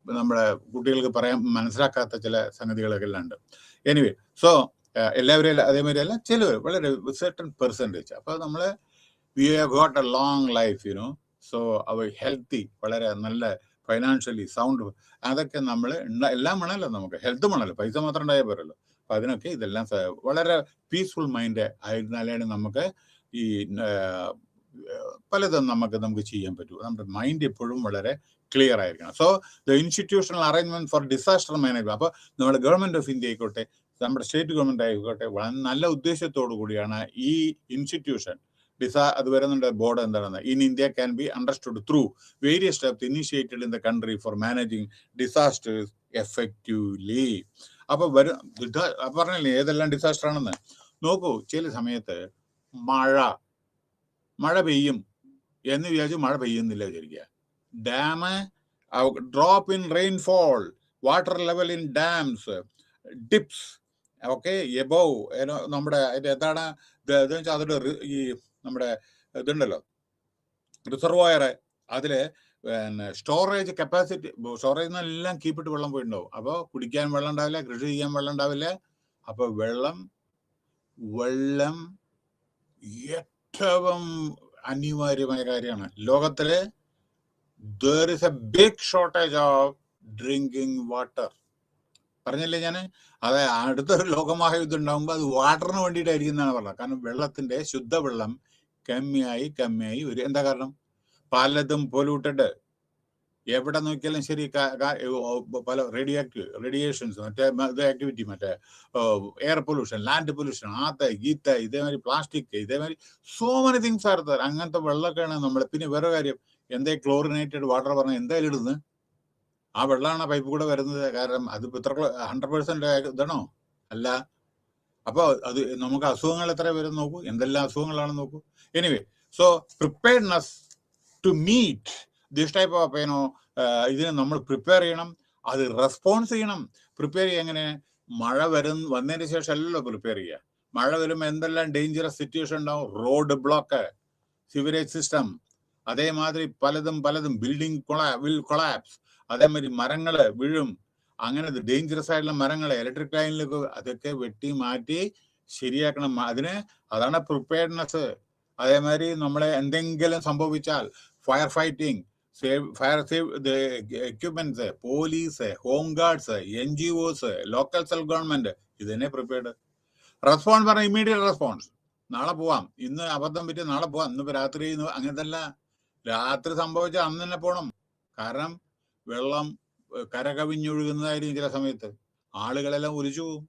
നമ്മുടെ കുട്ടികൾക്ക് പറയാൻ മനസ്സിലാക്കാത്ത ചില സംഗതികളൊക്കെ എല്ലാം ഉണ്ട്. എനിവേ, സോ എല്ലാവരും അതേമാതിരി അല്ല, ചിലവർ വളരെ സെർട്ടൺ പെർസെൻറ്റേജ്. അപ്പോൾ നമ്മൾ we have got a long life, so അവർ ഹെൽത്തി, വളരെ നല്ല ഫൈനാൻഷ്യലി സൗണ്ട്, അതൊക്കെ നമ്മൾ എല്ലാം വേണമല്ലോ. നമുക്ക് ഹെൽത്ത് വേണമല്ലോ, പൈസ മാത്രം ഉണ്ടായാൽ പോരല്ലോ. അപ്പം അതിനൊക്കെ ഇതെല്ലാം വളരെ പീസ്ഫുൾ മൈൻഡ് ആയിരുന്നാലാണ് നമുക്ക് ഈ പലതും നമുക്ക് ചെയ്യാൻ പറ്റൂ. നമ്മുടെ മൈൻഡ് എപ്പോഴും വളരെ ക്ലിയർ ആയിരിക്കണം. So the institutional arrangement four disaster management, അപ്പോൾ നമ്മുടെ ഗവൺമെന്റ് ഓഫ് ഇന്ത്യ ആയിക്കോട്ടെ, നമ്മുടെ സ്റ്റേറ്റ് ഗവൺമെന്റ് ആയിക്കോട്ടെ, വളരെ നല്ല ഉദ്ദേശത്തോടു കൂടിയാണ് ഈ ഇൻസ്റ്റിറ്റ്യൂഷൻ അത് വരുന്നുണ്ട്. ബോർഡ് എന്താണെന്ന്, in India can be understood through various steps initiated in the country four managing disasters effectively. അപ്പൊ പറഞ്ഞില്ലേ ഏതെല്ലാം ഡിസാസ്റ്റർ ആണെന്ന് നോക്കൂ. ചില സമയത്ത് മഴ പെയ്യും എന്ന് വിചാരിച്ചു മഴ പെയ്യുന്നില്ല വിചാരിക്കുക. Dam drop in rainfall, water level in dams dips, okay, above നമ്മുടെ എന്താണ് അതിന്റെ ഈ നമ്മുടെ ഇതുണ്ടല്ലോ റിസർവോയർ, അതില് സ്റ്റോറേജ് കപ്പാസിറ്റി, സ്റ്റോറേജ് നിന്നെല്ലാം കീപ്പിട്ട് വെള്ളം പോയിട്ടുണ്ടാവും. അപ്പോൾ കുടിക്കാൻ വെള്ളം ഉണ്ടാവില്ല, കൃഷി ചെയ്യാൻ വെള്ളം ഉണ്ടാവില്ല. അപ്പൊ വെള്ളം ഏറ്റവും അനിവാര്യമായ കാര്യമാണ്. ലോകത്തില് there is a big shortage of drinking water. പറഞ്ഞില്ലേ ഞാൻ, അത് അടുത്തൊരു ലോകമഹായുദ്ധം ഉണ്ടാകുമ്പോൾ അത് വാട്ടറിന് വേണ്ടിയിട്ടായിരിക്കും എന്നാണ് പറഞ്ഞത്. കാരണം വെള്ളത്തിന്റെ ശുദ്ധവെള്ളം കമ്മിയായി വരും. എന്താ കാരണം? പലതും പൊല്യൂട്ടഡ്, എവിടെ നോക്കിയാലും ശരി, പല റേഡിയേഷൻസ്, മറ്റേ ആക്ടിവിറ്റി, മറ്റേ എയർ പൊല്യൂഷൻ, ലാൻഡ് പൊല്യൂഷൻ, ഇതേമാതിരി പ്ലാസ്റ്റിക്, ഇതേമാതിരി so many things are there. അങ്ങനത്തെ വെള്ളമൊക്കെയാണ് നമ്മൾ. പിന്നെ വേറെ കാര്യം, എന്താ ക്ലോറിനേറ്റഡ് വാട്ടർ പറഞ്ഞാൽ എന്തായാലും ഇടുന്നത്? ആ വെള്ളമാണ് പൈപ്പ് കൂടെ വരുന്നത്. കാരണം അത് ഇത്ര 100% ഇതാണോ? അല്ല. അപ്പൊ അത് നമുക്ക് അസുഖങ്ങൾ എത്ര വരും നോക്കൂ, എന്തെല്ലാം അസുഖങ്ങളാണെന്ന് നോക്കൂ. Anyway, so preparedness to meet this type of ഇതിന് നമ്മൾ പ്രിപ്പയർ ചെയ്യണം, അത് റെസ്പോൺസ് ചെയ്യണം. പ്രിപ്പയർ ചെയ്യുക എങ്ങനെ? മഴ വന്നതിന് ശേഷം അല്ലല്ലോ പ്രിപ്പയർ ചെയ്യുക. മഴ വരുമ്പോൾ എന്തെല്ലാം ഡേഞ്ചറസ് സിറ്റുവേഷൻ ഉണ്ടാവും. റോഡ് ബ്ലോക്ക്, സിവറേജ് സിസ്റ്റം, അതേമാതിരി പലതും ബിൽഡിംഗ് വിൽ കൊളാപ്സ്, അതേമാതിരി മരങ്ങള് വീഴും. അങ്ങനെ ഡേഞ്ചറസ് ആയിട്ടുള്ള മരങ്ങള്, ഇലക്ട്രിക് ലൈനിലേക്ക്, അതൊക്കെ വെട്ടി മാറ്റി ശരിയാക്കണം. അതാണ് പ്രിപ്പയർഡ്നെസ്. അതേമാതിരി നമ്മളെ എന്തെങ്കിലും സംഭവിച്ചാൽ fire fighting, fire equipments, police, home guards, NGOs, local self government, ഇതന്നെ പ്രിപ്പയർഡ്. റെസ്പോൺസ് പറഞ്ഞാൽ ഇമ്മീഡിയറ്റ് റെസ്പോൺസ്. നാളെ പോവാം, ഇന്ന് അബദ്ധം പറ്റി നാളെ പോവാം, ഇന്നിപ്പോ രാത്രി അങ്ങനത്തെ അല്ല. രാത്രി സംഭവിച്ചാൽ അന്ന് തന്നെ പോകണം. കാരണം വെള്ളം കരകവിഞ്ഞൊഴുകുന്നതായിരിക്കും ചില സമയത്ത്, ആളുകളെല്ലാം ഒലിച്ചു പോകും.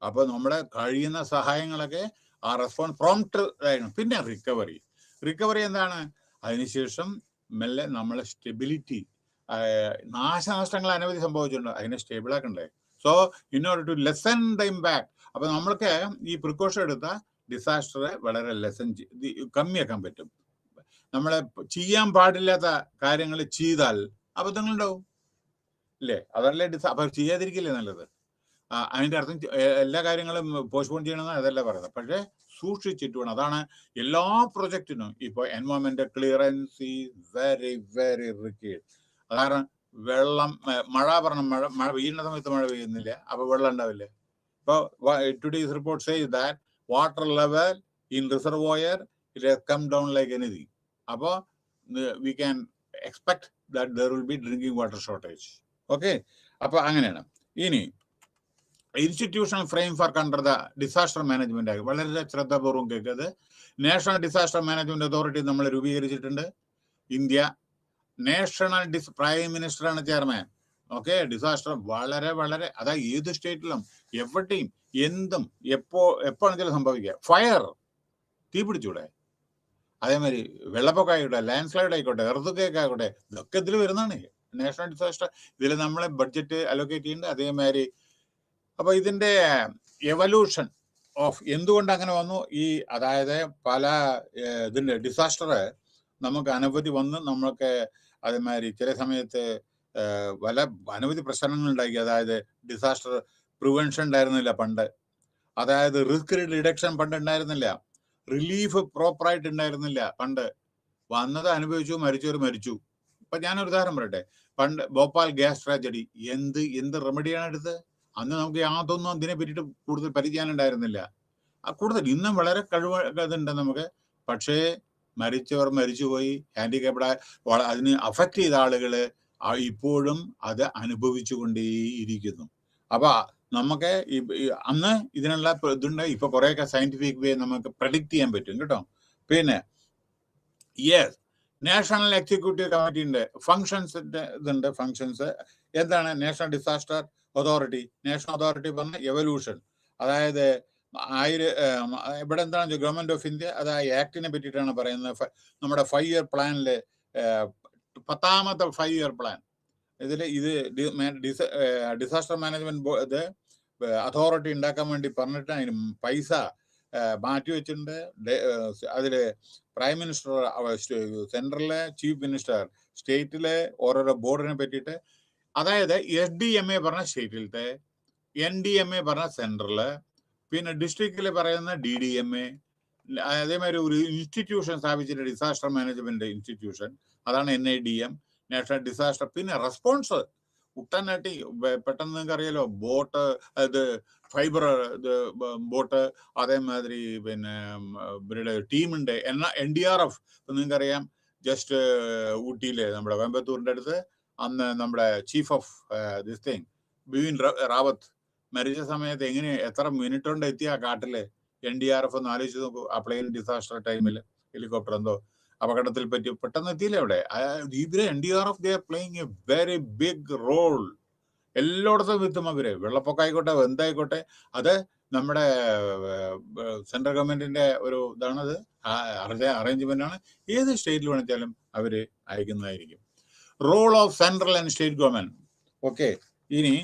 അപ്പൊ നമ്മുടെ കഴിയുന്ന സഹായങ്ങളൊക്കെ ആ റെസ്പോൺസ് പ്രോംപ്റ്റ് ആയിരുന്നു. പിന്നെ റിക്കവറി എന്താണ്? അതിനുശേഷം മെല്ലെ നമ്മളെ സ്റ്റെബിലിറ്റി, നാശനഷ്ടങ്ങൾ അനവധി സംഭവിച്ചിട്ടുണ്ട്, അതിനെ സ്റ്റേബിൾ ആക്കണ്ടേ. So in order to lessen the impact, അപ്പൊ നമ്മൾക്ക് ഈ പ്രിക്കോഷൻ എടുത്ത ഡിസാസ്റ്ററെ വളരെ കമ്മിയാക്കാൻ പറ്റും. നമ്മളെ ചെയ്യാൻ പാടില്ലാത്ത കാര്യങ്ങൾ ചെയ്താൽ അബദ്ധങ്ങളുണ്ടാവും ഇല്ലേ? അതല്ലേ അപ്പൊ ചെയ്യാതിരിക്കില്ലേ നല്ലത്? അതിന്റെ അർത്ഥം എല്ലാ കാര്യങ്ങളും പോസ്റ്റ്പോൺ ചെയ്യണമെന്ന് അതല്ല പറയുന്നത്. പക്ഷേ സൂക്ഷിച്ചിട്ട് വേണം. അതാണ് എല്ലാ പ്രൊജക്റ്റിനും. ഇപ്പോൾ environment clearance is very very required. കാരണം വെള്ളം, മഴ പെയ്യുന്ന സമയത്ത് മഴ പെയ്യുന്നില്ല, അപ്പൊ വെള്ളം ഉണ്ടാവില്ല. ഇപ്പോൾ today's report says that water level in reservoir it has come down like anything. അപ്പോൾ we can expect that there will be drinking water shortage. Okay, അപ്പൊ അങ്ങനെയാണ്. ഇനി institutional framework under the disaster management act, വളരെ ശ്രദ്ധാപൂർവ്വം കേൾക്കുന്നത്. National disaster management authority നമ്മൾ രൂപീകരിച്ചിട്ടുണ്ട്. India national prime മിനിസ്റ്ററാണ് ചെയർമാൻ. ഓക്കെ, ഡിസാസ്റ്റർ വളരെ വളരെ, അതായത് ഏത് സ്റ്റേറ്റിലും എവിടെയും എന്തും എപ്പോഴെങ്കിലും സംഭവിക്കുക. ഫയർ, തീ പിടിച്ചൂടെ? അതേമാതിരി വെള്ളപ്പൊക്കം ആയിക്കോട്ടെ, ലാൻഡ് സ്ലൈഡ് ആയിക്കോട്ടെ, എർത്ത് ആയിക്കോട്ടെ, ഇതൊക്കെ ഇതിൽ വരുന്നതാണ് നാഷണൽ ഡിസാസ്റ്റർ. ഇതിൽ നമ്മളെ ബഡ്ജറ്റ് അലോക്കേറ്റ് ചെയ്യുന്നുണ്ട്. അതേമാതിരി അപ്പൊ ഇതിന്റെ എവല്യൂഷൻ ഓഫ് എന്തുകൊണ്ട് അങ്ങനെ വന്നു, അതായത് പല ഇതിന്റെ ഡിസാസ്റ്റർ നമുക്ക് അനവധി വന്ന് നമ്മൾക്ക് അതേമാതിരി ചില സമയത്ത് അനവധി പ്രശ്നങ്ങൾ ഉണ്ടാക്കി. അതായത് ഡിസാസ്റ്റർ പ്രിവെൻഷൻ ഉണ്ടായിരുന്നില്ല പണ്ട്, അതായത് റിസ്ക് റിഡക്ഷൻ പണ്ട് ഉണ്ടായിരുന്നില്ല, റിലീഫ് പ്രോപ്പറായിട്ട് ഉണ്ടായിരുന്നില്ല പണ്ട്. വന്നത് അനുഭവിച്ചു, മരിച്ചവർ മരിച്ചു. ഇപ്പൊ ഞാനൊരു ഉദാഹരണം പറയട്ടെ. പണ്ട് ഭോപ്പാൽ ഗ്യാസ് ട്രാജഡി, എന്ത് റെമഡിയാണ് എടുത്തത്? അന്ന് നമുക്ക് യാതൊന്നും അതിനെ പറ്റിയിട്ട് കൂടുതൽ പരിചയം ഉണ്ടായിരുന്നില്ല. കൂടുതൽ ഇന്നും വളരെ ഇതുണ്ട് നമുക്ക്. പക്ഷേ മരിച്ചവർ മരിച്ചുപോയി, ഹാൻഡിക്യാപ്ഡ് അതിന് അഫക്റ്റ് ചെയ്ത ആളുകള് ഇപ്പോഴും അത് അനുഭവിച്ചു കൊണ്ടേയിരിക്കുന്നു. അപ്പൊ നമുക്ക് അന്ന് ഇതിനുള്ള ഇതുണ്ട്. ഇപ്പൊ കുറെയൊക്കെ സയന്റിഫിക് വേ നമുക്ക് പ്രഡിക്റ്റ് ചെയ്യാൻ പറ്റും കേട്ടോ. പിന്നെ യെസ്, നാഷണൽ എക്സിക്യൂട്ടീവ് കമ്മിറ്റിന്റെ ഫങ്ഷൻസിന്റെ ഇതുണ്ട്. ഫങ്ഷൻസ് എന്താണ്? National disaster authority. National authority പറഞ്ഞ എവല്യൂഷൻ, അതായത് ഇവിടെ എന്താണ് ഗവൺമെന്റ് ഓഫ് ഇന്ത്യ, അതായത് ആക്ടിനെ പറ്റിയിട്ടാണ് പറയുന്നത്. നമ്മുടെ 5 ഇയർ പ്ലാനില് 10ാമത്തെ 5 ഇയർ പ്ലാൻ ഇതിൽ ഡിസാസ്റ്റർ മാനേജ്മെന്റ് അതോറിറ്റി ഉണ്ടാക്കാൻ വേണ്ടി പറഞ്ഞിട്ട് അതിന് പൈസ മാറ്റി വെച്ചിട്ടുണ്ട്. അതില് പ്രൈം മിനിസ്റ്റർ, സെൻട്രലിലെ ചീഫ് മിനിസ്റ്റർ, സ്റ്റേറ്റിലെ ഓരോരോ ബോർഡിനെ പറ്റിയിട്ട്, അതായത് SDMA പറഞ്ഞ സ്റ്റേറ്റിലത്തെ, NDMA പറഞ്ഞ സെൻട്രല്, പിന്നെ ഡിസ്ട്രിക്റ്റില് പറയുന്ന DDMA. അതേമാതിരി ഒരു ഇൻസ്റ്റിറ്റ്യൂഷൻ സ്ഥാപിച്ചിട്ട് ഡിസാസ്റ്റർ മാനേജ്മെന്റ് ഇൻസ്റ്റിറ്റ്യൂഷൻ, അതാണ് NIDM, നാഷണൽ ഡിസാസ്റ്റർ. പിന്നെ റെസ്പോൺസ് കുട്ടനാട്ടി പെട്ടെന്ന് നിങ്ങൾക്ക് അറിയാലോ, ബോട്ട്, അത് ഫൈബർ ബോട്ട്, അതേമാതിരി പിന്നെ ഇവരുടെ ടീമുണ്ട്. NDRF നിങ്ങൾക്കറിയാം. ജസ്റ്റ് ഊട്ടിയിലെ നമ്മുടെ കോയമ്പത്തൂരിന്റെ അടുത്ത് അന്ന് നമ്മുടെ chief of this thing Bipin Rawat മരിച്ച സമയത്ത് എത്ര മിനിറ്റ് കൊണ്ട് എത്തിയ കാട്ടില് NDRF ഒന്ന് ആലോചിച്ച് നോക്കൂ. ആ പ്ലെയിൻ ഡിസാസ്റ്റർ ടൈമിൽ ഹെലികോപ്റ്റർ എന്തോ അപകടത്തിൽ പറ്റി പെട്ടെന്ന് എത്തിയില്ലേ അവിടെ. ഇതിലെ NDRF they are playing a very big role. എല്ലായിടത്തും എത്തും അവര്. വെള്ളപ്പൊക്കം ആയിക്കോട്ടെ, എന്തായിക്കോട്ടെ, അത് നമ്മുടെ സെൻട്രൽ ഗവൺമെന്റിന്റെ ഒരു ഇതാണത്, അറേഞ്ച്മെന്റ് ആണ്. ഏത് സ്റ്റേറ്റിൽ വേണിച്ചാലും അവര് അയക്കുന്നതായിരിക്കും. Role of central and state government. Okay, ഇനി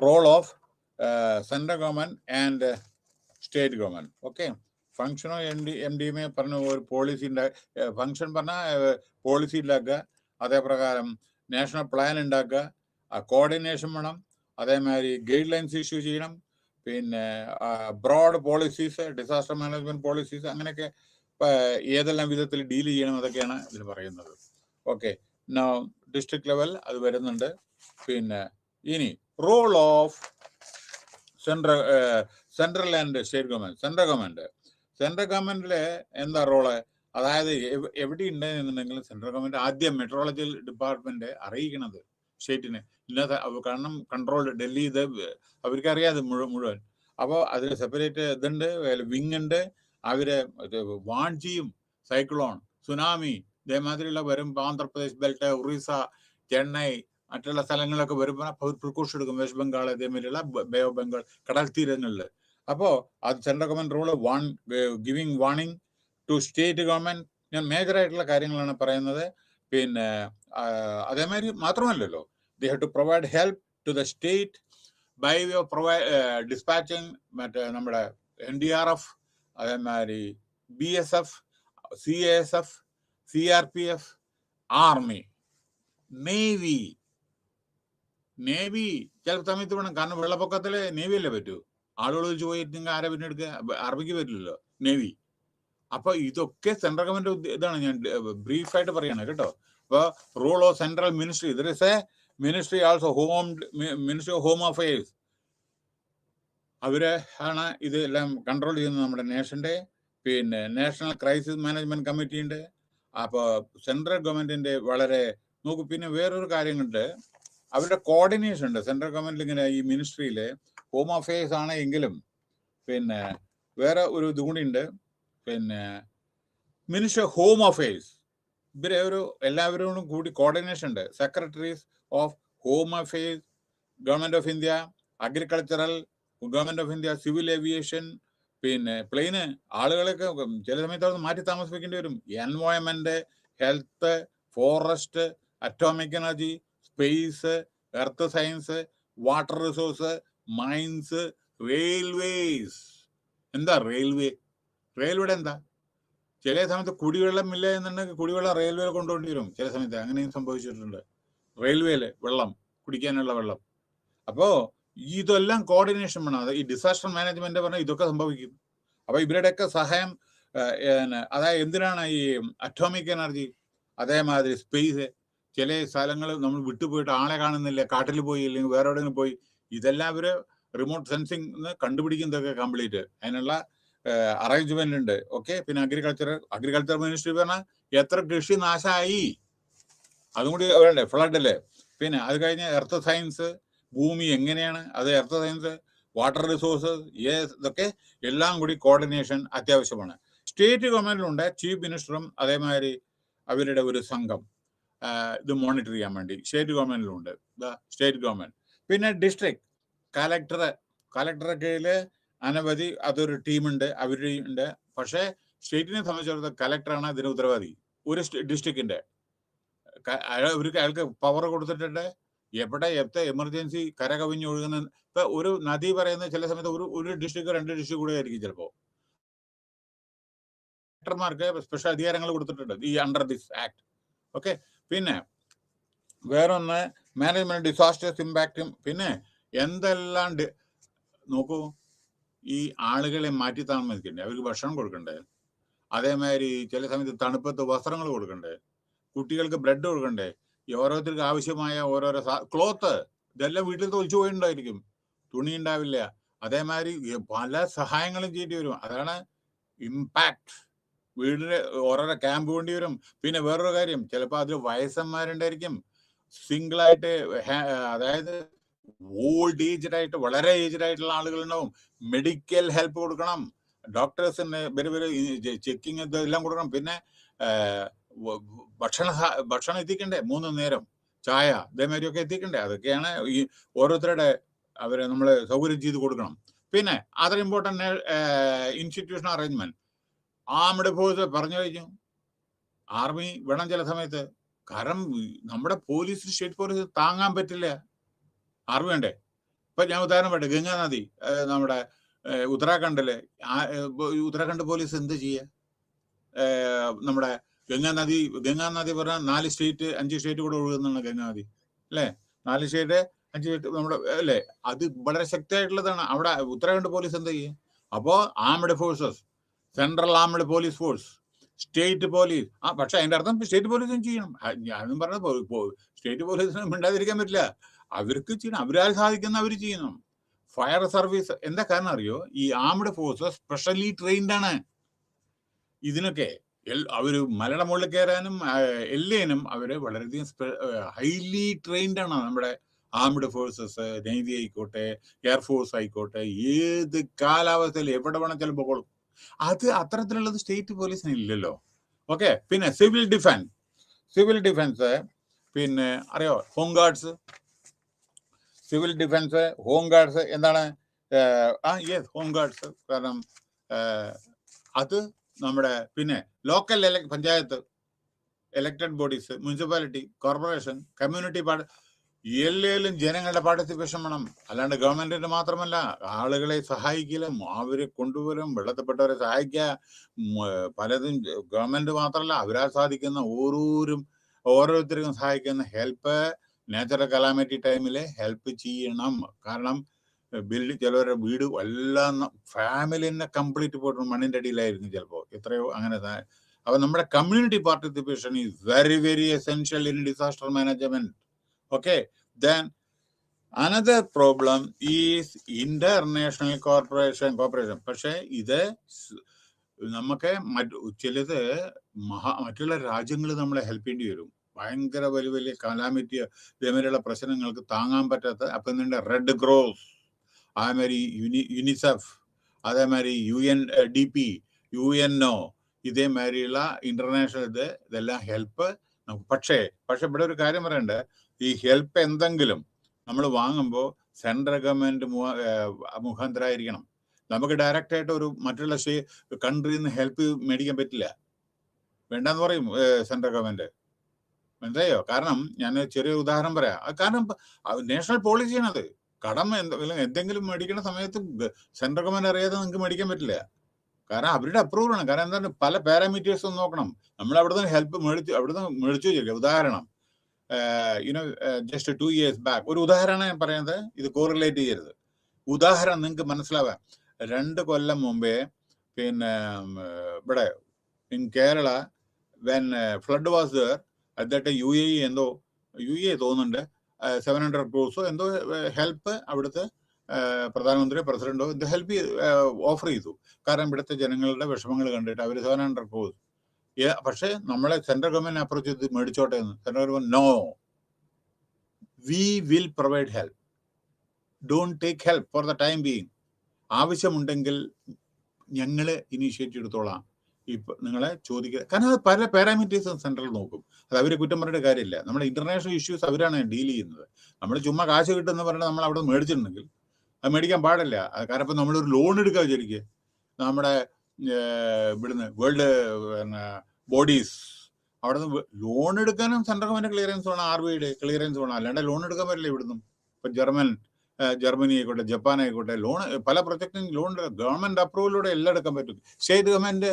role of central government and state government. Okay, ഫംഗ്ഷനോ MDMA പറഞ്ഞ ഒരു പോളിസി ഫംഗ്ഷൻ പറഞ്ഞാൽ പോളിസി ഉണ്ടാക്കുക, അതേപ്രകാരം നാഷണൽ പ്ലാൻ ഉണ്ടാക്കുക, കോർഡിനേഷൻ വേണം, അതേമാതിരി ഗൈഡ് ലൈൻസ് ഇഷ്യൂ ചെയ്യണം, പിന്നെ broad policies, disaster management policies, അങ്ങനെയൊക്കെ ഏതെല്ലാം വിധത്തിൽ ഡീൽ ചെയ്യണം അതൊക്കെയാണ് ഇതിൽ പറയുന്നത്. ഓക്കെ, ഡിസ്ട്രിക്ട് ലെവൽ അത് വരുന്നുണ്ട്. പിന്നെ ഇനി role of central and state government. Central ഗവൺമെന്റിലെ എന്താ റോള്? അതായത് എവിടെ ഉണ്ടെന്നുണ്ടെങ്കിൽ സെൻട്രൽ ഗവൺമെന്റ് ആദ്യം മെട്രോളജിക്കൽ ഡിപ്പാർട്ട്മെന്റ് അറിയിക്കണത് സ്റ്റേറ്റിന്. ഇല്ലാതെ കാരണം കൺട്രോൾ ഡൽഹി, ഇത് അവർക്ക് അറിയാതെ മുഴുവൻ. അപ്പോൾ അതിന് സെപ്പറേറ്റ് ഇതുണ്ട്, വിങ് ഉണ്ട്. അവര് വാൺ ചെയ്യും. സൈക്ലോൺ, സുനാമി ഇതേമാതിരിയുള്ള വരും. ആന്ധ്രാപ്രദേശ് ബെൽറ്റ്, ഒറീസ, ചെന്നൈ മറ്റുള്ള സ്ഥലങ്ങളിലൊക്കെ വരുമ്പോൾ പ്രിക്കോഷൻ എടുക്കും. വെസ്റ്റ് ബംഗാൾ ഇതേമാതിരിയുള്ള ബേ ഓഫ് ബംഗാൾ കടൽ തീരങ്ങളിൽ. അപ്പോൾ അത് central government rule giving warning to state government. ഞാൻ മേജറായിട്ടുള്ള കാര്യങ്ങളാണ് പറയുന്നത്. പിന്നെ അതേമാതിരി മാത്രമല്ലല്ലോ, they have to provide help to the state by way of dispatching മറ്റേ നമ്മുടെ NDRF, അതേമാതിരി BSF, CASF, CRPF, army, navy ചില സമയത്ത് വേണം. കാരണം വെള്ളപ്പൊക്കത്തിൽ നേവിയല്ലേ പറ്റൂ. ആളുകൾ വെച്ച് പോയിട്ടുണ്ടെങ്കിൽ ആരെ പിന്നെ എടുക്കുക? ആർമിക്ക് പറ്റില്ലല്ലോ, നേവി. അപ്പൊ ഇതൊക്കെ സെൻട്രൽ ഗവൺമെന്റ് ഇതാണ്. ഞാൻ ബ്രീഫായിട്ട് പറയാണ് കേട്ടോ. അപ്പൊ rule of central ministry, there is A ministry also, ministry of home affairs. അവര് ആണ് ഇത് എല്ലാം കൺട്രോൾ ചെയ്യുന്നത്. നമ്മുടെ നേഷന്റെ പിന്നെ നാഷണൽ ക്രൈസിസ് മാനേജ്മെന്റ് കമ്മിറ്റി ഉണ്ട്. അപ്പോൾ സെൻട്രൽ ഗവൺമെന്റിന്റെ വളരെ നോക്കൂ. പിന്നെ വേറൊരു കാര്യങ്ങളുണ്ട്, അവരുടെ കോർഡിനേഷൻ ഉണ്ട് സെൻട്രൽ ഗവൺമെന്റിൽ. ഇങ്ങനെ ഈ മിനിസ്ട്രിയില് ഹോം അഫയേഴ്സ് ആണ് എങ്കിലും പിന്നെ വേറെ ഒരു ഇത് കൂടി ഉണ്ട്. പിന്നെ മിനിസ്ട്രി ഓഫ് ഹോം അഫയേഴ്സ്, ഇവരെ ഒരു എല്ലാവരോടും കൂടി കോർഡിനേഷൻ ഉണ്ട്. Secretaries of home affairs, government of India, agricultural, government of India, civil aviation, പിന്നെ പ്ലെയിന് ആളുകളൊക്കെ ചില സമയത്ത് അവിടെ മാറ്റി താമസിപ്പിക്കേണ്ടി വരും. Environment, health, forest, atomic energy, space, earth science, water resource, mines, railways. എന്താ റെയിൽവേയുടെ എന്താ? ചില സമയത്ത് കുടിവെള്ളം ഇല്ല എന്നുണ്ടെങ്കിൽ കുടിവെള്ളം റെയിൽവേയിൽ കൊണ്ടുപോകേണ്ടി വരും. ചില സമയത്ത് അങ്ങനെയും സംഭവിച്ചിട്ടുണ്ട്. റെയിൽവേയില് വെള്ളം, കുടിക്കാനുള്ള വെള്ളം. അപ്പോ ഇതെല്ലാം കോർഡിനേഷൻ വേണം. അത് ഈ ഡിസാസ്റ്റർ മാനേജ്മെന്റ് പറഞ്ഞാൽ ഇതൊക്കെ സംഭവിക്കും. അപ്പൊ ഇവരുടെയൊക്കെ സഹായം, അതായത് എന്തിനാണ് ഈ അറ്റോമിക് എനർജി, അതേമാതിരി സ്പേസ്. ചില സ്ഥലങ്ങൾ നമ്മൾ വിട്ടുപോയിട്ട് ആളെ കാണുന്നില്ല, കാട്ടിൽ പോയി അല്ലെങ്കിൽ വേറെ എവിടെയെങ്കിലും പോയി, ഇതെല്ലാം ഇവര് റിമോട്ട് സെൻസിങ് കണ്ടുപിടിക്കുന്നതൊക്കെ കംപ്ലീറ്റ് അതിനുള്ള അറേഞ്ച്മെന്റ് ഉണ്ട്. ഓക്കെ. പിന്നെ അഗ്രികൾച്ചർ മിനിസ്ട്രി പറഞ്ഞാൽ എത്ര കൃഷി നാശമായി അതും കൂടി വേണ്ടേ, ഫ്ലഡ് അല്ലേ. പിന്നെ അത് കഴിഞ്ഞ് എർത്ത് സയൻസ്, ഭൂമി എങ്ങനെയാണ്, അത് എർത്ത് സയൻസ്, വാട്ടർ റിസോഴ്സസ്, ഇതൊക്കെ എല്ലാം കൂടി കോർഡിനേഷൻ അത്യാവശ്യമാണ്. സ്റ്റേറ്റ് ഗവൺമെന്റിലുണ്ട് ചീഫ് മിനിസ്റ്ററും അതേമാതിരി അവരുടെ ഒരു സംഘം ഇത് മോണിറ്റർ ചെയ്യാൻ വേണ്ടി സ്റ്റേറ്റ് ഗവൺമെന്റിലുണ്ട്. State government. പിന്നെ ഡിസ്ട്രിക്ട് കളക്ടറെ കീഴില് അനവധി അതൊരു ടീമുണ്ട്, അവരുടെ ഉണ്ട്. പക്ഷേ സ്റ്റേറ്റിനെ സംബന്ധിച്ചിടത്തോളം കളക്ടറാണ് ഇതിന് ഉത്തരവാദി. ഒരു ഡിസ്ട്രിക്റ്റിന്റെ അയാൾക്ക് പവർ കൊടുത്തിട്ടുണ്ട്. എവിടെ എമർജൻസി കരകവിഞ്ഞൊഴുകുന്ന, ഇപ്പൊ ഒരു നദി പറയുന്നത് ചില സമയത്ത് ഒരു ഡിസ്ട്രിക്ട് 2 ഡിസ്ട്രിക്ട് കൂടെ ആയിരിക്കും ചിലപ്പോ. കളക്ടർമാർക്ക് സ്പെഷ്യൽ അധികാരങ്ങൾ കൊടുത്തിട്ടുണ്ട് ഈ അണ്ടർ ദിസ് ആക്ട്. ഓക്കെ. പിന്നെ വേറൊന്ന് മാനേജ്മെന്റ് ഡിസാസ്റ്റേഴ്സ് ഇമ്പാക്റ്റും. പിന്നെ എന്തെല്ലാം നോക്കൂ, ഈ ആളുകളെ മാറ്റി താമസിക്കണ്ടേ, അവർക്ക് ഭക്ഷണം കൊടുക്കണ്ടേ, അതേമാതിരി ചില സമയത്ത് തണുപ്പത്ത് വസ്ത്രങ്ങൾ കൊടുക്കണ്ടേ, കുട്ടികൾക്ക് ബ്രെഡ് കൊടുക്കണ്ടേ, ഓരോരുത്തർക്ക് ആവശ്യമായ ഓരോരോ ക്ലോത്ത് ഇതെല്ലാം വീട്ടിൽ തൊളിച്ചു പോയിട്ടുണ്ടായിരിക്കും, തുണി ഉണ്ടാവില്ല. അതേമാതിരി പല സഹായങ്ങളും ചെയ്യേണ്ടി വരും. അതാണ് ഇമ്പാക്ട്. വീടിന് ഓരോരോ ക്യാമ്പ് വേണ്ടി വരും. പിന്നെ വേറൊരു കാര്യം, ചിലപ്പോൾ അതിൽ വയസ്സന്മാരുണ്ടായിരിക്കും, സിംഗിളായിട്ട്, അതായത് ഓൾഡ് ഏജ്ഡ് ആയിട്ട്, വളരെ ഏജ്ഡ് ആയിട്ടുള്ള ആളുകളുണ്ടാവും. മെഡിക്കൽ ഹെൽപ്പ് കൊടുക്കണം, ഡോക്ടേഴ്സിന് ചെക്കിങ് ഇതെല്ലാം കൊടുക്കണം. പിന്നെ ഭക്ഷണം എത്തിക്കണ്ടേ, 3 നേരം ചായ ഇതേമാതിരിയൊക്കെ എത്തിക്കണ്ടേ. അതൊക്കെയാണ് ഈ ഓരോരുത്തരുടെ അവരെ നമ്മൾ സൗകര്യം ചെയ്ത് കൊടുക്കണം. പിന്നെ other important institution arrangement. Armed force പറഞ്ഞു കഴിഞ്ഞു, ആർമി വേണം ചില സമയത്ത്. കാരണം നമ്മുടെ പോലീസ്, സ്റ്റേറ്റ് പോലീസ് താങ്ങാൻ പറ്റില്ല, ആർമി വേണ്ടേ. ഇപ്പൊ ഞാൻ ഉദാഹരണം പറയട്ടെ, ഗംഗാ നദി നമ്മുടെ ഉത്തരാഖണ്ഡില്, ഉത്തരാഖണ്ഡ് പോലീസ് എന്ത് ചെയ്യുക? നമ്മുടെ ഗംഗാ നദി പറഞ്ഞാൽ 4 സ്റ്റേറ്റ് 5 സ്റ്റേറ്റ് കൂടെ ഒഴുകുന്നതാണ് ഗംഗാ നദി അല്ലേ. 4 സ്റ്റേറ്റ് 5 സ്റ്റേറ്റ് നമ്മുടെ അല്ലേ, അത് വളരെ ശക്തിയായിട്ടുള്ളതാണ്. അവിടെ ഉത്തരാഖണ്ഡ് പോലീസ് എന്താ ചെയ്യുക? അപ്പോ armed forces, central armed police force, state police. പക്ഷെ അതിന്റെ അർത്ഥം സ്റ്റേറ്റ് പോലീസും ചെയ്യണം. ഞാനും പറഞ്ഞത് സ്റ്റേറ്റ് പോലീസിന് മിണ്ടാതിരിക്കാൻ പറ്റില്ല, അവർക്ക് ചെയ്യണം, അവരാൽ സാധിക്കുന്ന അവർ ചെയ്യണം. Fire service. എന്താ കാരണം അറിയോ? ഈ ആർമഡ് ഫോഴ്സസ് സ്പെഷ്യലി ട്രെയിൻഡ് ആണ് ഇതിനൊക്കെ. അവര് മലയുടെ മുകളിൽ കയറാനും എല്ലാനും അവര് വളരെയധികം ഹൈലി ട്രെയിൻഡ് ആണ് നമ്മുടെ ആംഡ് ഫോഴ്സസ്, നേവി ആയിക്കോട്ടെ, എയർഫോഴ്സ് ആയിക്കോട്ടെ, ഏത് കാലാവസ്ഥയിൽ എവിടെ വേണം ചിലപ്പോൾ കൊള്ളും. അത് അത്തരത്തിലുള്ളത് സ്റ്റേറ്റ് പോലീസിന് ഇല്ലല്ലോ. ഓക്കെ. പിന്നെ സിവിൽ ഡിഫൻസ് പിന്നെ അറിയോ, home guards, civil defence, home guards എന്താണ്? Yes, home guards. കാരണം അത് നമ്മുടെ പിന്നെ local panchayat, elected bodies, municipality, corporation, community എല്ലാവരും ജനങ്ങളുടെ പാർട്ടിസിപ്പേഷൻ വേണം. അല്ലാണ്ട് ഗവൺമെന്റിന് മാത്രമല്ല, ആളുകളെ സഹായിക്കലും അവരെ കൊണ്ടുവരും, വെള്ളത്തിൽപ്പെട്ടവരെ സഹായിക്കുക, പലതും ഗവൺമെന്റ് മാത്രമല്ല, അവരാൽ സാധിക്കുന്ന ഓരോരുത്തർക്കും സഹായിക്കുന്ന ഹെൽപ്പ്, നാച്ചുറൽ കലാമിറ്റി ടൈമില് ഹെൽപ്പ് ചെയ്യണം. കാരണം ചിലവരുടെ വീട് എല്ലാം ഫാമിലിനെ കംപ്ലീറ്റ് പോയിട്ട് മണ്ണിന്റെ അടിയിലായിരിക്കും ചിലപ്പോൾ, എത്രയോ അങ്ങനെ. അപ്പൊ നമ്മുടെ community participation is very very essential in disaster management. Okay. Then another problem is international corporation. പക്ഷെ ഇത് നമുക്ക് ചിലത് മറ്റുള്ള രാജ്യങ്ങൾ നമ്മളെ ഹെൽപ്പ് ചെയ്യേണ്ടി വരും. ഭയങ്കര വലിയ വലിയ കലാമിറ്റി, ഇതേമാതിരിയുള്ള പ്രശ്നങ്ങൾക്ക് താങ്ങാൻ പറ്റാത്ത. അപ്പൊ ഇതിന്റെ റെഡ് ക്രോസ്, അതേമാതിരി യുനിസെഫ്, അതേമാതിരി UNDP, UNO, ഇതേമാതിരിയുള്ള ഇന്റർനാഷണൽ ഇതെല്ലാം ഹെൽപ്പ് നമുക്ക്. പക്ഷേ ഇവിടെ ഒരു കാര്യം പറയണ്ടേ, ഈ ഹെൽപ്പ് എന്തെങ്കിലും നമ്മൾ വാങ്ങുമ്പോൾ സെൻട്രൽ ഗവൺമെന്റ് മുഖാന്തരമായിരിക്കണം. നമുക്ക് ഡയറക്റ്റ് ആയിട്ട് ഒരു മറ്റുള്ള കൺട്രിയിൽ നിന്ന് ഹെൽപ്പ് മേടിക്കാൻ പറ്റില്ല, വേണ്ടെന്ന് പറയും സെൻട്രൽ ഗവൺമെന്റ്. മനസ്സിലായോ? കാരണം ഞാൻ ചെറിയ ഉദാഹരണം പറയാം. കാരണം നാഷണൽ പോളിസിയാണത്. കടം എന്തെങ്കിലും മേടിക്കുന്ന സമയത്ത് സെൻട്രൽ ഗവൺമെന്റ് അറിയാതെ നിങ്ങൾക്ക് മേടിക്കാൻ പറ്റില്ല. കാരണം അവരുടെ അപ്രൂവൽ ആണ്. കാരണം എന്താണ്, പല പാരാമീറ്റേഴ്സും നോക്കണം. നമ്മൾ അവിടുന്ന് ഹെൽപ്പ് മേടിച്ചു വെച്ചില്ല. ഉദാഹരണം, ജസ്റ്റ് 2 years ബാക്ക് ഒരു ഉദാഹരണം ഞാൻ പറയുന്നത്, ഇത് കോറിലേറ്റ് ചെയ്യരുത്. ഉദാഹരണം നിങ്ങൾക്ക് മനസ്സിലാവാം. 2 കൊല്ലം മുമ്പേ പിന്നെ ഇവിടെ in Kerala when flood was there, അതായിട്ട് UAE തോന്നുന്നുണ്ട് 700 crores എന്തോ ഹെൽപ്പ് അവിടുത്തെ പ്രധാനമന്ത്രി, പ്രസിഡന്റോ എന്തോ ഹെൽപ്പ് ഓഫർ ചെയ്തു. കാരണം ഇവിടുത്തെ ജനങ്ങളുടെ വിഷമങ്ങൾ കണ്ടിട്ട് അവർ 700 crores. പക്ഷെ നമ്മളെ സെൻട്രൽ ഗവൺമെന്റ് അപ്രോച്ച് ചെയ്ത് മേടിച്ചോട്ടെ എന്ന്. Central government no, we will provide help, don't take help for the time being. ആവശ്യമുണ്ടെങ്കിൽ ഞങ്ങൾ ഇനീഷ്യേറ്റീവ് എടുത്തോളാം, ഇപ്പൊ നിങ്ങളെ ചോദിക്കുക. കാരണം അത് പല പാരാമീറ്റേഴ്സും സെൻട്രൽ നോക്കും. അത് അവരെ കുറ്റം പറഞ്ഞിട്ട് കാര്യമില്ല. നമ്മുടെ ഇന്റർനാഷണൽ ഇഷ്യൂസ് അവരാണ് ഡീൽ ചെയ്യുന്നത്. നമ്മൾ ചുമ്മാ കാശ് കിട്ടുമെന്ന് പറഞ്ഞാൽ നമ്മൾ അവിടെ മേടിച്ചിട്ടുണ്ടെങ്കിൽ അത് മേടിക്കാൻ പാടില്ല. കാരണം ഇപ്പം നമ്മളൊരു ലോൺ എടുക്കുക വിചാരിക്കുക, നമ്മുടെ ഇവിടുന്ന് വേൾഡ് ബോഡീസ് അവിടെ നിന്ന് ലോൺ എടുക്കാനും സെൻട്രൽ ഗവൺമെന്റ് ക്ലിയറൻസ് വേണം, RBIയുടെ ക്ലിയറൻസ് വേണം. അല്ലാണ്ട് ലോൺ എടുക്കാൻ പറ്റില്ല ഇവിടുന്ന്. ഇപ്പം ജർമ്മനി ആയിക്കോട്ടെ, ജപ്പാൻ ആയിക്കോട്ടെ, ലോൺ പല പ്രൊജക്റ്റിനും ലോൺ ഗവൺമെന്റ് അപ്രൂവലിലൂടെ എല്ലാം എടുക്കാൻ പറ്റും. സ്റ്റേറ്റ് ഗവൺമെന്റ്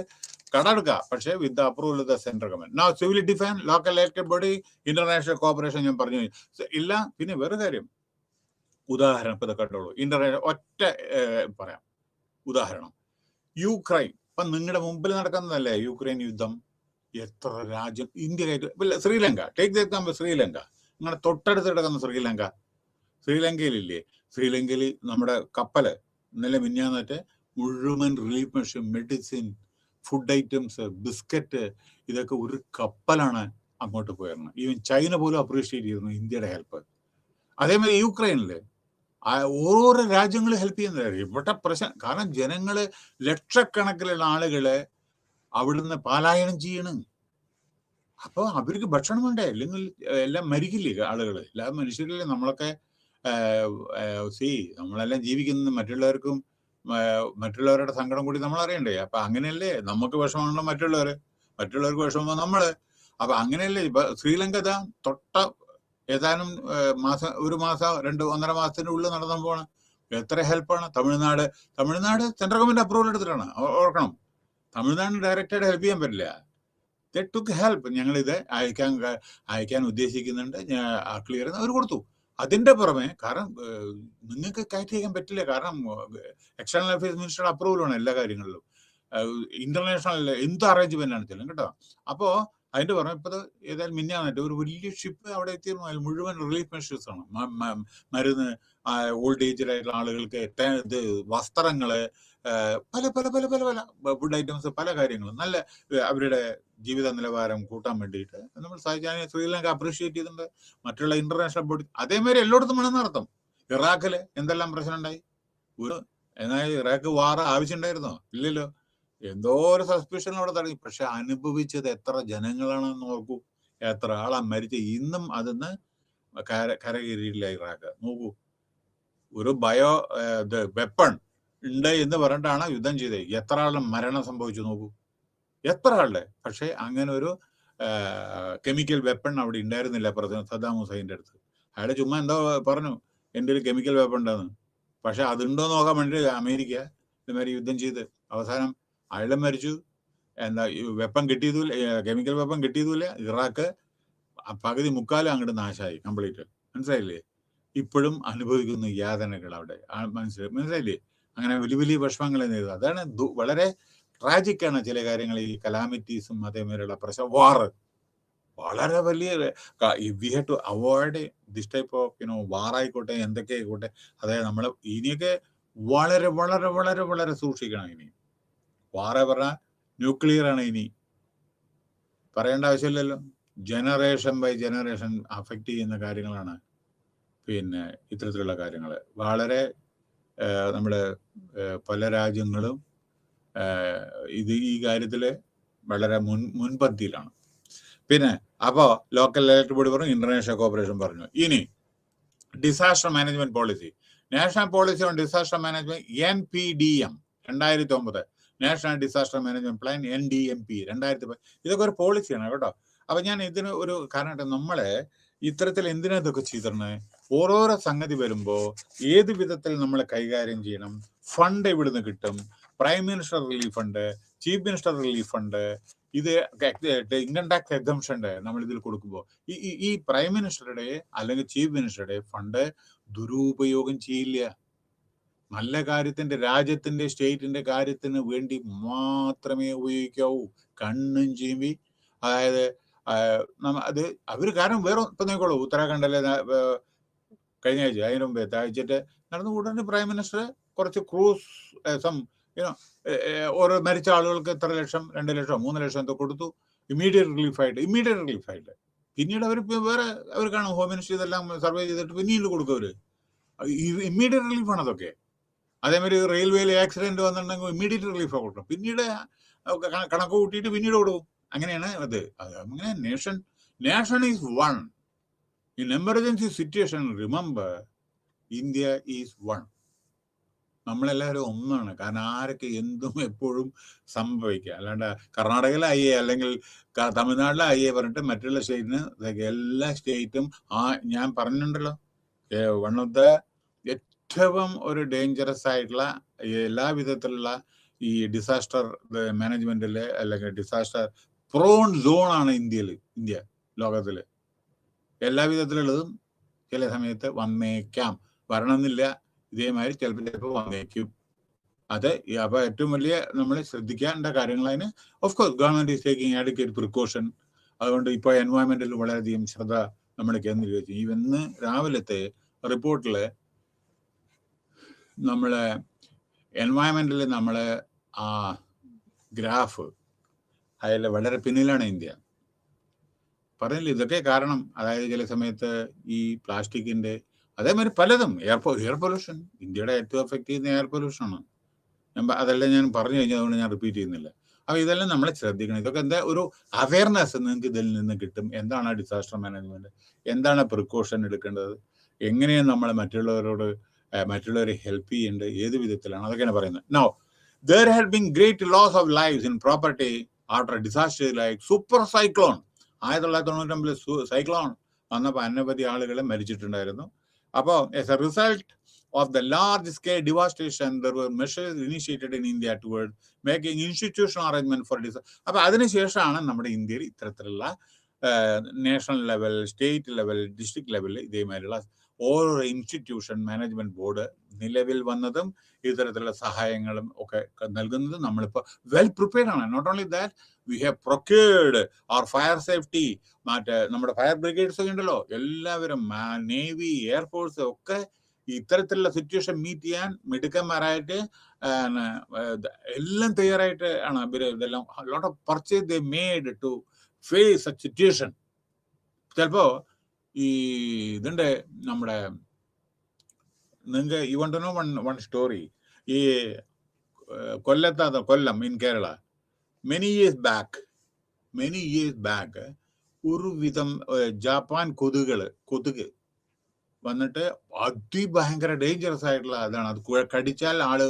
കടമെടുക്കുക, പക്ഷേ with approval of the central government. Now civil defence, local elected body, international corporation ഞാൻ പറഞ്ഞു ഇല്ല. പിന്നെ വേറെ കാര്യം, ഉദാഹരണം ഇപ്പൊ കേട്ടോളൂ. ഇന്റർനാഷണൽ ഒറ്റ പറയാം ഉദാഹരണം, യുക്രൈൻ. ഇപ്പൊ നിങ്ങളുടെ മുമ്പിൽ നടക്കുന്നതല്ലേ യുക്രൈൻ യുദ്ധം. എത്ര രാജ്യം ഇന്ത്യയിലായിട്ട്, Sri Lanka, take the example. Sri Lanka, നിങ്ങളുടെ തൊട്ടടുത്ത് കിടക്കുന്ന ശ്രീലങ്കയിലില്ലേ, ശ്രീലങ്കയിൽ നമ്മുടെ കപ്പല് ഇന്നലെ മിഞ്ഞാന്നിട്ട് മുഴുവൻ relief machine, medicine, food items, biscuit, ഇതൊക്കെ ഒരു കപ്പലാണ് അങ്ങോട്ട് പോയിരുന്നു. ഈവൻ ചൈന പോലും അപ്രീഷിയേറ്റ് ചെയ്യുന്നു ഇന്ത്യയുടെ ഹെൽപ്പ്. അതേമാതിരി യുക്രൈനില് ഓരോ രാജ്യങ്ങൾ ഹെൽപ്പ് ചെയ്യുന്നത്. ഇവിടെ പ്രശ്നം, കാരണം ജനങ്ങള് ലക്ഷക്കണക്കിലുള്ള ആളുകള് അവിടുന്ന് പലായനം ചെയ്യണം. അപ്പൊ അവർക്ക് ഭക്ഷണം വേണ്ടേ, അല്ലെങ്കിൽ എല്ലാം മരിക്കില്ലേ ആളുകൾ. എല്ലാ മനുഷ്യരില്ലേ നമ്മളൊക്കെ. നമ്മളെല്ലാം ജീവിക്കുന്നത് മറ്റുള്ളവർക്കും, മറ്റുള്ളവരുടെ സങ്കടം കൂടി നമ്മൾ അറിയണ്ടേ. അപ്പൊ അങ്ങനെയല്ലേ നമുക്ക് വിഷമമുള്ള മറ്റുള്ളവർക്ക് വിഷമം നമ്മള്. അപ്പൊ അങ്ങനെയല്ലേ ഇപ്പൊ ശ്രീലങ്ക തൊട്ട ഏതാനും ഒരു മാസം 1.5 മാസത്തിന്റെ ഉള്ളിൽ നടന്നു പോണ എത്ര ഹെൽപ്പാണ്. തമിഴ്നാട് സെൻട്രൽ ഗവൺമെന്റ് അപ്രൂവൽ എടുത്തിട്ടാണ്. ഓർക്കണം, തമിഴ്നാടിന് ഡയറക്റ്റായിട്ട് ഹെൽപ്പ് ചെയ്യാൻ പറ്റില്ല. ദേ ടുക്ക് ഹെൽപ്പ്. ഞങ്ങളിത് അയക്കാൻ ഉദ്ദേശിക്കുന്നുണ്ട്, ക്ലിയർ അവർ കൊടുത്തു. അതിന്റെ പുറമെ, കാരണം നിങ്ങൾക്ക് കയറ്റി അയക്കാൻ പറ്റില്ല, കാരണം എക്സ്റ്റേണൽ അഫയേഴ്സ് മിനിസ്റ്ററുടെ അപ്രൂവൽ ആണ് എല്ലാ കാര്യങ്ങളിലും. ഇന്റർനാഷണൽ എന്ത് അറേഞ്ച്മെന്റ് ആണ് ചെല്ലും കേട്ടോ. അപ്പോ അതിന്റെ പുറമെ ഇപ്പൊ ഏതായാലും മിന്നാന്നിട്ട് ഒരു വലിയ ഷിപ്പ് അവിടെ എത്തിയിരുന്നു. അതിൽ മുഴുവൻ റിലീഫ് മെഷേഴ്സ് ആണ്. മരുന്ന്, ഓൾഡ് ഏജിലായിട്ടുള്ള ആളുകൾക്ക് ഇത് വസ്ത്രങ്ങള്, പല പല പല പല പല ഫുഡ് ഐറ്റംസ്, പല കാര്യങ്ങളും നല്ല അവരുടെ ജീവിത നിലവാരം കൂട്ടാൻ വേണ്ടിയിട്ട് നമ്മൾ ശ്രീലങ്ക അപ്രീഷിയേറ്റ് ചെയ്തിട്ടുണ്ട്. മറ്റുള്ള ഇന്റർനാഷണൽ ബോഡി അതേമാതിരി എല്ലായിടത്തും വേണമെന്ന് അർത്ഥം. ഇറാഖില് എന്തെല്ലാം പ്രശ്നം ഉണ്ടായി? എന്നാൽ ഇറാഖ് വാർ ആവശ്യമുണ്ടായിരുന്നോ? ഇല്ലല്ലോ. എന്തോ ഒരു സസ്പിഷൻ അവിടെ തുടങ്ങി. പക്ഷെ അനുഭവിച്ചത് എത്ര ജനങ്ങളാണെന്ന് നോക്കൂ. എത്ര ആളാ മരിച്ച. ഇന്നും അതിന്ന് കരകയറിയില്ല ഇറാഖ്. നോക്കൂ, ഒരു വെപ്പൺ ഉണ്ട് എന്ന് പറഞ്ഞിട്ടാണ് യുദ്ധം ചെയ്തത്. എത്ര ആളുടെ മരണം സംഭവിച്ചു നോക്കൂ, എത്ര ആളുടെ. പക്ഷെ അങ്ങനെ ഒരു കെമിക്കൽ വെപ്പൺ അവിടെ ഉണ്ടായിരുന്നില്ല പ്രസിഡന്റ് സദ്ദാം ഹുസൈൻ്റെ അടുത്ത്. അയാൾ ചുമ്മാ എന്തോ പറഞ്ഞു, എൻ്റെ ഒരു കെമിക്കൽ വെപ്പൺ ഉണ്ടെന്ന്. പക്ഷെ അതുണ്ടോ നോക്കാൻ വേണ്ടി അമേരിക്ക ഇതുമാതിരി യുദ്ധം ചെയ്ത് അവസാനം അയാളും മരിച്ചു. എന്താ വെപ്പൺ കിട്ടിയതുമില്ല, കെമിക്കൽ വെപ്പൺ കിട്ടിയതുമില്ല. ഇറാഖ് പകുതി മുക്കാലും അങ്ങോട്ട് നാശമായി കംപ്ലീറ്റ്. മനസ്സിലായില്ലേ? ഇപ്പോഴും അനുഭവിക്കുന്ന യാതനകൾ അവിടെ മനസ്സിലായില്ലേ? അങ്ങനെ വലിയ വലിയ വിഷമങ്ങളെ നേരിടുക. അതാണ് വളരെ ട്രാജിക്കാണ് ചില കാര്യങ്ങൾ, ഈ കലാമിറ്റീസും അതേമാതിരിയുള്ള പ്രശ്നം. വാറ് വളരെ വലിയ, we have to avoid this type of വാറായിക്കോട്ടെ എന്തൊക്കെ ആയിക്കോട്ടെ. അതായത് നമ്മൾ ഇനിയൊക്കെ വളരെ വളരെ വളരെ വളരെ സൂക്ഷിക്കണം. ഇനി വാറ പറഞ്ഞാൽ ന്യൂക്ലിയർ ആണ്, ഇനി പറയേണ്ട ആവശ്യമില്ലല്ലോ. ജനറേഷൻ ബൈ ജനറേഷൻ അഫക്റ്റ് ചെയ്യുന്ന കാര്യങ്ങളാണ് പിന്നെ ഇത്തരത്തിലുള്ള കാര്യങ്ങൾ. വളരെ നമ്മുടെ പല രാജ്യങ്ങളും ഈ കാര്യത്തിൽ വളരെ മുൻപന്തിയിലാണ്. പിന്നെ അപ്പോൾ ലോക്കൽ ഇലക്ട്രിക് ബോഡി പറഞ്ഞു, ഇന്റർനാഷണൽ കോർപ്പറേഷൻ പറഞ്ഞു. ഇനി disaster management policy, national policy on disaster management NPDM 2009, national disaster management plan NDMP 2010. ഇതൊക്കെ ഒരു പോളിസിയാണ് കേട്ടോ. അപ്പൊ ഞാൻ ഇതിന് ഒരു കാരണം, നമ്മളെ ഇത്തരത്തിൽ എന്തിനാ ഇതൊക്കെ ചെയ്തിരുന്നത്? ഓരോരോ സംഗതി വരുമ്പോൾ ഏത് വിധത്തിൽ നമ്മൾ കൈകാര്യം ചെയ്യണം, ഫണ്ട് എവിടുന്ന് കിട്ടും, prime minister relief fund, chief minister relief fund, ഇത് ഇൻകം ടാക്സ് എക്സംഷൻ നമ്മൾ ഇതിൽ കൊടുക്കുമ്പോൾ ഈ പ്രൈം മിനിസ്റ്ററുടെ അല്ലെങ്കിൽ ചീഫ് മിനിസ്റ്ററുടെ ഫണ്ട് ദുരുപയോഗം ചെയ്യില്ല. നല്ല കാര്യത്തിന്റെ, രാജ്യത്തിന്റെ, സ്റ്റേറ്റിന്റെ കാര്യത്തിന് വേണ്ടി മാത്രമേ ഉപയോഗിക്കാവൂ. കണ്ണും ചീമ്പി, അതായത് അത് അവർ കാരണം വേറെ ഇപ്പൊ നോക്കോളൂ. ഉത്തരാഖണ്ഡിലെ കഴിഞ്ഞ ആഴ്ച, അതിന് മുമ്പേ ആഴ്ചയിട്ട് നടന്നു. ഉടനെ പ്രൈം മിനിസ്റ്റർ കുറച്ച് ക്രൂസ് ഓരോ മരിച്ച ആളുകൾക്ക് ഇത്ര ലക്ഷം, 2 ലക്ഷം, 3 ലക്ഷം എന്തോ കൊടുത്തു. ഇമ്മീഡിയറ്റ് റിലീഫായിട്ട്. പിന്നീട് അവർ വേറെ അവർ കാണും, ഹോം മിനിസ്റ്റർ ഇതെല്ലാം സർവേ ചെയ്തിട്ട് പിന്നീട് കൊടുക്കും അവര്. ഇമ്മീഡിയറ്റ് റിലീഫാണ് അതൊക്കെ. അതേമാതിരി റെയിൽവേയിൽ ആക്സിഡന്റ് വന്നിട്ടുണ്ടെങ്കിൽ ഇമ്മീഡിയറ്റ് റിലീഫാണ് കൊടുക്കണം. പിന്നീട് കണക്ക് കൂട്ടിയിട്ട് പിന്നീട് കൊടുക്കും. അങ്ങനെയാണ് അത്. അങ്ങനെ nation is one. In emergency situation remember, India is one. നമ്മളെല്ലാവരും ഒന്നാണ്. കാരണം ആരൊക്കെ എന്തും എപ്പോഴും സംഭവിക്കുക. അല്ലാണ്ട് കർണാടകയിലെ IA അല്ലെങ്കിൽ തമിഴ്നാട്ടിലെ IA പറഞ്ഞിട്ട് മറ്റുള്ള സ്റ്റേറ്റിന്, എല്ലാ സ്റ്റേറ്റും ഞാൻ പറഞ്ഞിട്ടുണ്ടല്ലോ, വൺ ഓഫ് ദ ഏറ്റവും ഒരു ഡേഞ്ചറസ് ആയിട്ടുള്ള എല്ലാ വിധത്തിലുള്ള ഈ ഡിസാസ്റ്റർ മാനേജ്മെന്റില് അല്ലെങ്കിൽ ഡിസാസ്റ്റർ പ്രോൺ സോണാണ് ഇന്ത്യ ലോകത്തില്. എല്ലാ വിധത്തിലുള്ളതും ചില സമയത്ത് വന്നേക്കാം, വരണമെന്നില്ല. ഇതേമാതിരി ചിലപ്പോൾ വന്നേക്കും. അത് അപ്പൊ ഏറ്റവും വലിയ നമ്മൾ ശ്രദ്ധിക്കേണ്ട കാര്യങ്ങളതിന് of course government is taking adequate precaution. അതുകൊണ്ട് ഇപ്പോൾ എൻവയോൺമെന്റിൽ വളരെയധികം ശ്രദ്ധ നമ്മൾ കേന്ദ്രീകരിച്ചു. ഇന്ന് രാവിലത്തെ റിപ്പോർട്ടില് നമ്മളെ എൻവയോൺമെന്റിൽ നമ്മളെ ആ ഗ്രാഫ് അതിൽ വളരെ പിന്നിലാണ് ഇന്ത്യ. പറഞ്ഞില്ല, ഇതൊക്കെ കാരണം. അതായത് ചില സമയത്ത് ഈ പ്ലാസ്റ്റിക്കിന്റെ, അതേമാതിരി പലതും, എയർ പൊല്യൂഷൻ, ഇന്ത്യയുടെ ഏറ്റവും എഫക്റ്റ് ചെയ്യുന്ന എയർ പൊല്യൂഷനാണ്. അതെല്ലാം ഞാൻ പറഞ്ഞു കഴിഞ്ഞാൽ അതുകൊണ്ട് ഞാൻ റിപ്പീറ്റ് ചെയ്യുന്നില്ല. അപ്പൊ ഇതെല്ലാം നമ്മൾ ശ്രദ്ധിക്കണം. ഇതൊക്കെ എന്താ ഒരു അവയർനെസ് നിങ്ങൾക്ക് ഇതിൽ നിന്ന് കിട്ടും. എന്താണ് ഡിസാസ്റ്റർ മാനേജ്മെന്റ്, എന്താണ് പ്രിക്കോഷൻ എടുക്കേണ്ടത്, എങ്ങനെയാണ് നമ്മൾ മറ്റുള്ളവരെ ഹെൽപ്പ് ചെയ്യേണ്ടത്, ഏത് വിധത്തിലാണ്, അതൊക്കെയാണ് പറയുന്നത്. Now there had been great loss of lives in property after a disaster like super cyclone. 1999 cyclone വന്നപ്പോൾ അനവധി ആളുകളെ മരിച്ചിട്ടുണ്ടായിരുന്നു. അപ്പോൾ as a result of the large scale devastation, there were measures initiated in India towards making institutional arrangement for disaster. അപ്പോൾ അതിനുശേഷമാണ് നമ്മുടെ ഇന്ത്യയിൽ ഇത്തരത്തിലുള്ള national level, state level, district ലെവലിൽ ഇതേമാതിരിയുള്ള ഓരോ ഇൻസ്റ്റിറ്റ്യൂഷൻ മാനേജ്മെന്റ് ബോർഡ് നിലവിൽ വന്നതും ഇത്തരത്തിലുള്ള സഹായങ്ങളും ഒക്കെ നൽകുന്നതും നമ്മളിപ്പോൾ വെൽ പ്രിപ്പയർഡ് ആണ്. Not only that, we have procured our fire safety. മറ്റേ നമ്മുടെ ഫയർ ബ്രിഗേഡ്സ് ഒക്കെ ഉണ്ടല്ലോ, എല്ലാവരും നേവി, എയർഫോഴ്സ് ഒക്കെ ഇത്തരത്തിലുള്ള സിറ്റുവേഷൻ മീറ്റ് ചെയ്യാൻ മിടുക്കന്മാരായിട്ട് എല്ലാം തയ്യാറായിട്ട് ആണ് ഇതെല്ലാം. Lot of purchase they made to face such situation. ചിലപ്പോ ഈ ഇതിന്റെ നമ്മുടെ നിങ്ങൾക്ക് you want to know one story. ഈ കൊല്ലം in Kerala many years back ഒരു വിധം ജാപ്പാൻ കൊതുക് വന്നിട്ട് അതിഭയങ്കര ഡേഞ്ചറസ് ആയിട്ടുള്ള അതാണ്. അത് കടിച്ചാൽ ആള്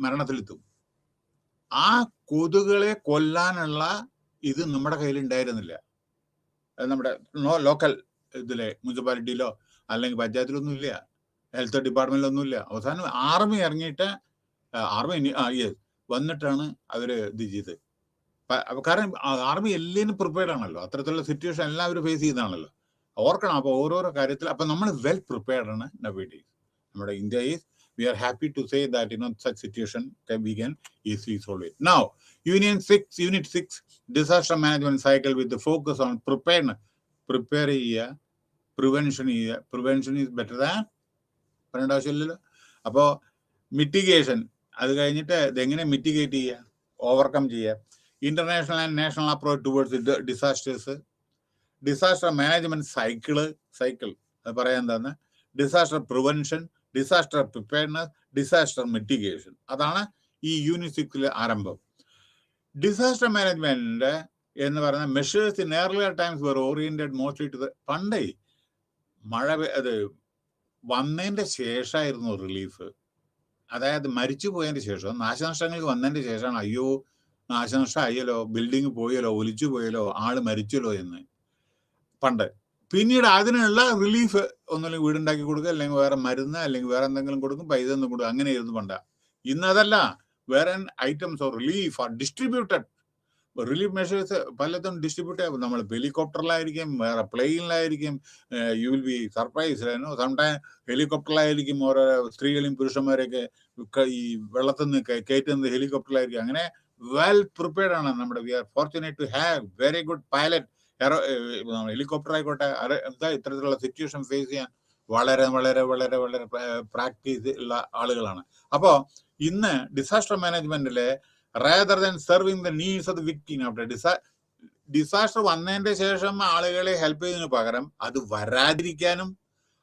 മരണത്തിലെത്തും. ആ കൊതുകുകളെ കൊല്ലാനുള്ള ഇത് നമ്മുടെ കയ്യിൽ ഉണ്ടായിരുന്നില്ല. നമ്മുടെ ലോക്കൽ ഇതിലെ മുനിസിപ്പാലിറ്റിയിലോ അല്ലെങ്കിൽ പഞ്ചായത്തിലൊന്നും ഇല്ല, ഹെൽത്ത് ഡിപ്പാർട്ട്മെന്റിലൊന്നും ഇല്ല. അവസാനം ആർമി ഇറങ്ങിയിട്ട് വന്നിട്ടാണ് അവര് ഇത് ചെയ്ത്. കാരണം ആർമി എല്ലാവരും പ്രിപ്പയർഡ് ആണല്ലോ, അത്തരത്തിലുള്ള സിറ്റുവേഷൻ എല്ലാവരും ഫേസ് ചെയ്താണല്ലോ. ഓർക്കണം. അപ്പോൾ ഓരോരോ കാര്യത്തിൽ അപ്പം നമ്മൾ വെൽ പ്രിപ്പയർഡ് ആണ് nowadays. നമ്മുടെ India is we are happy to say that such situation we can easily solve it. Now, Unit 6, disaster management cycle with the focus on preparedness. Prepare ചെയ്യുക, prevention ചെയ്യുക. Prevention is better than പറയേണ്ട ആവശ്യമില്ലല്ലോ. അപ്പോൾ mitigation, അത് കഴിഞ്ഞിട്ട് ഇതെങ്ങനെ mitigate ചെയ്യുക, overcome ചെയ്യുക. International and national approach towards disasters. Disaster management cycle അത് പറയാൻ എന്താന്ന്, disaster prevention, disaster preparedness, disaster mitigation. അതാണ് ഈ യൂണിറ്റ് 6 ആരംഭം. ഡിസാസ്റ്റർ മാനേജ്മെന്റ് എന്ന് പറയുന്ന measures in earlier times were oriented mostly to പണ്ടേ മഴ അത് വന്നതിന്റെ ശേഷമായിരുന്നു റിലീഫ്. അതായത് മരിച്ചു പോയതിന്റെ ശേഷം, നാശനഷ്ടങ്ങൾക്ക് വന്നതിന്റെ ശേഷമാണ് അയ്യോ നാശനഷ്ടം ആയല്ലോ, ബിൽഡിങ് പോയല്ലോ, ഒലിച്ചു പോയല്ലോ, ആള് മരിച്ചല്ലോ എന്ന് പണ്ട്. പിന്നീട് അതിനുള്ള റിലീഫ് ഒന്നുമില്ലെങ്കിൽ വീടുണ്ടാക്കി കൊടുക്കുക, അല്ലെങ്കിൽ വേറെ മരുന്ന്, അല്ലെങ്കിൽ വേറെ എന്തെങ്കിലും കൊടുക്കും, പൈസ ഒന്നും കൊടുക്കും, അങ്ങനെയായിരുന്നു പണ്ട്. ഇന്നതല്ല, വേറെ items of relief are distributed. Relief measures പലതും ഡിസ്ട്രിബ്യൂട്ട് ചെയ്യാം. നമ്മൾ ഹെലികോപ്റ്ററിലായിരിക്കും, വേറെ പ്ലെയിനിലായിരിക്കും. You will be surprise. Sometime ഹെലികോപ്റ്ററിലായിരിക്കും ഓരോ സ്ത്രീകളെയും പുരുഷന്മാരെയൊക്കെ ഈ വെള്ളത്തിൽ നിന്ന് കയറ്റുന്നത് ഹെലികോപ്റ്ററിലായിരിക്കും. അങ്ങനെ വെൽ പ്രിപ്പയർഡ് ആണ് നമ്മുടെ. We are fortunate to have very good pilot. Helicopter ആയിക്കോട്ടെ, എന്താ ഇത്തരത്തിലുള്ള സിറ്റുവേഷൻ ഫേസ് ചെയ്യാൻ വളരെ വളരെ വളരെ വളരെ പ്രാക്ടീസ് ഉള്ള ആളുകളാണ്. അപ്പോ ഇന്ന് ഡിസാസ്റ്റർ മാനേജ്മെന്റിലെ rather than serving the needs of the victim after disaster വന്നതിന്റെ ശേഷം ആളുകളെ ഹെൽപ്പ് ചെയ്യുന്നതിന് പകരം അത് വരാതിരിക്കാനും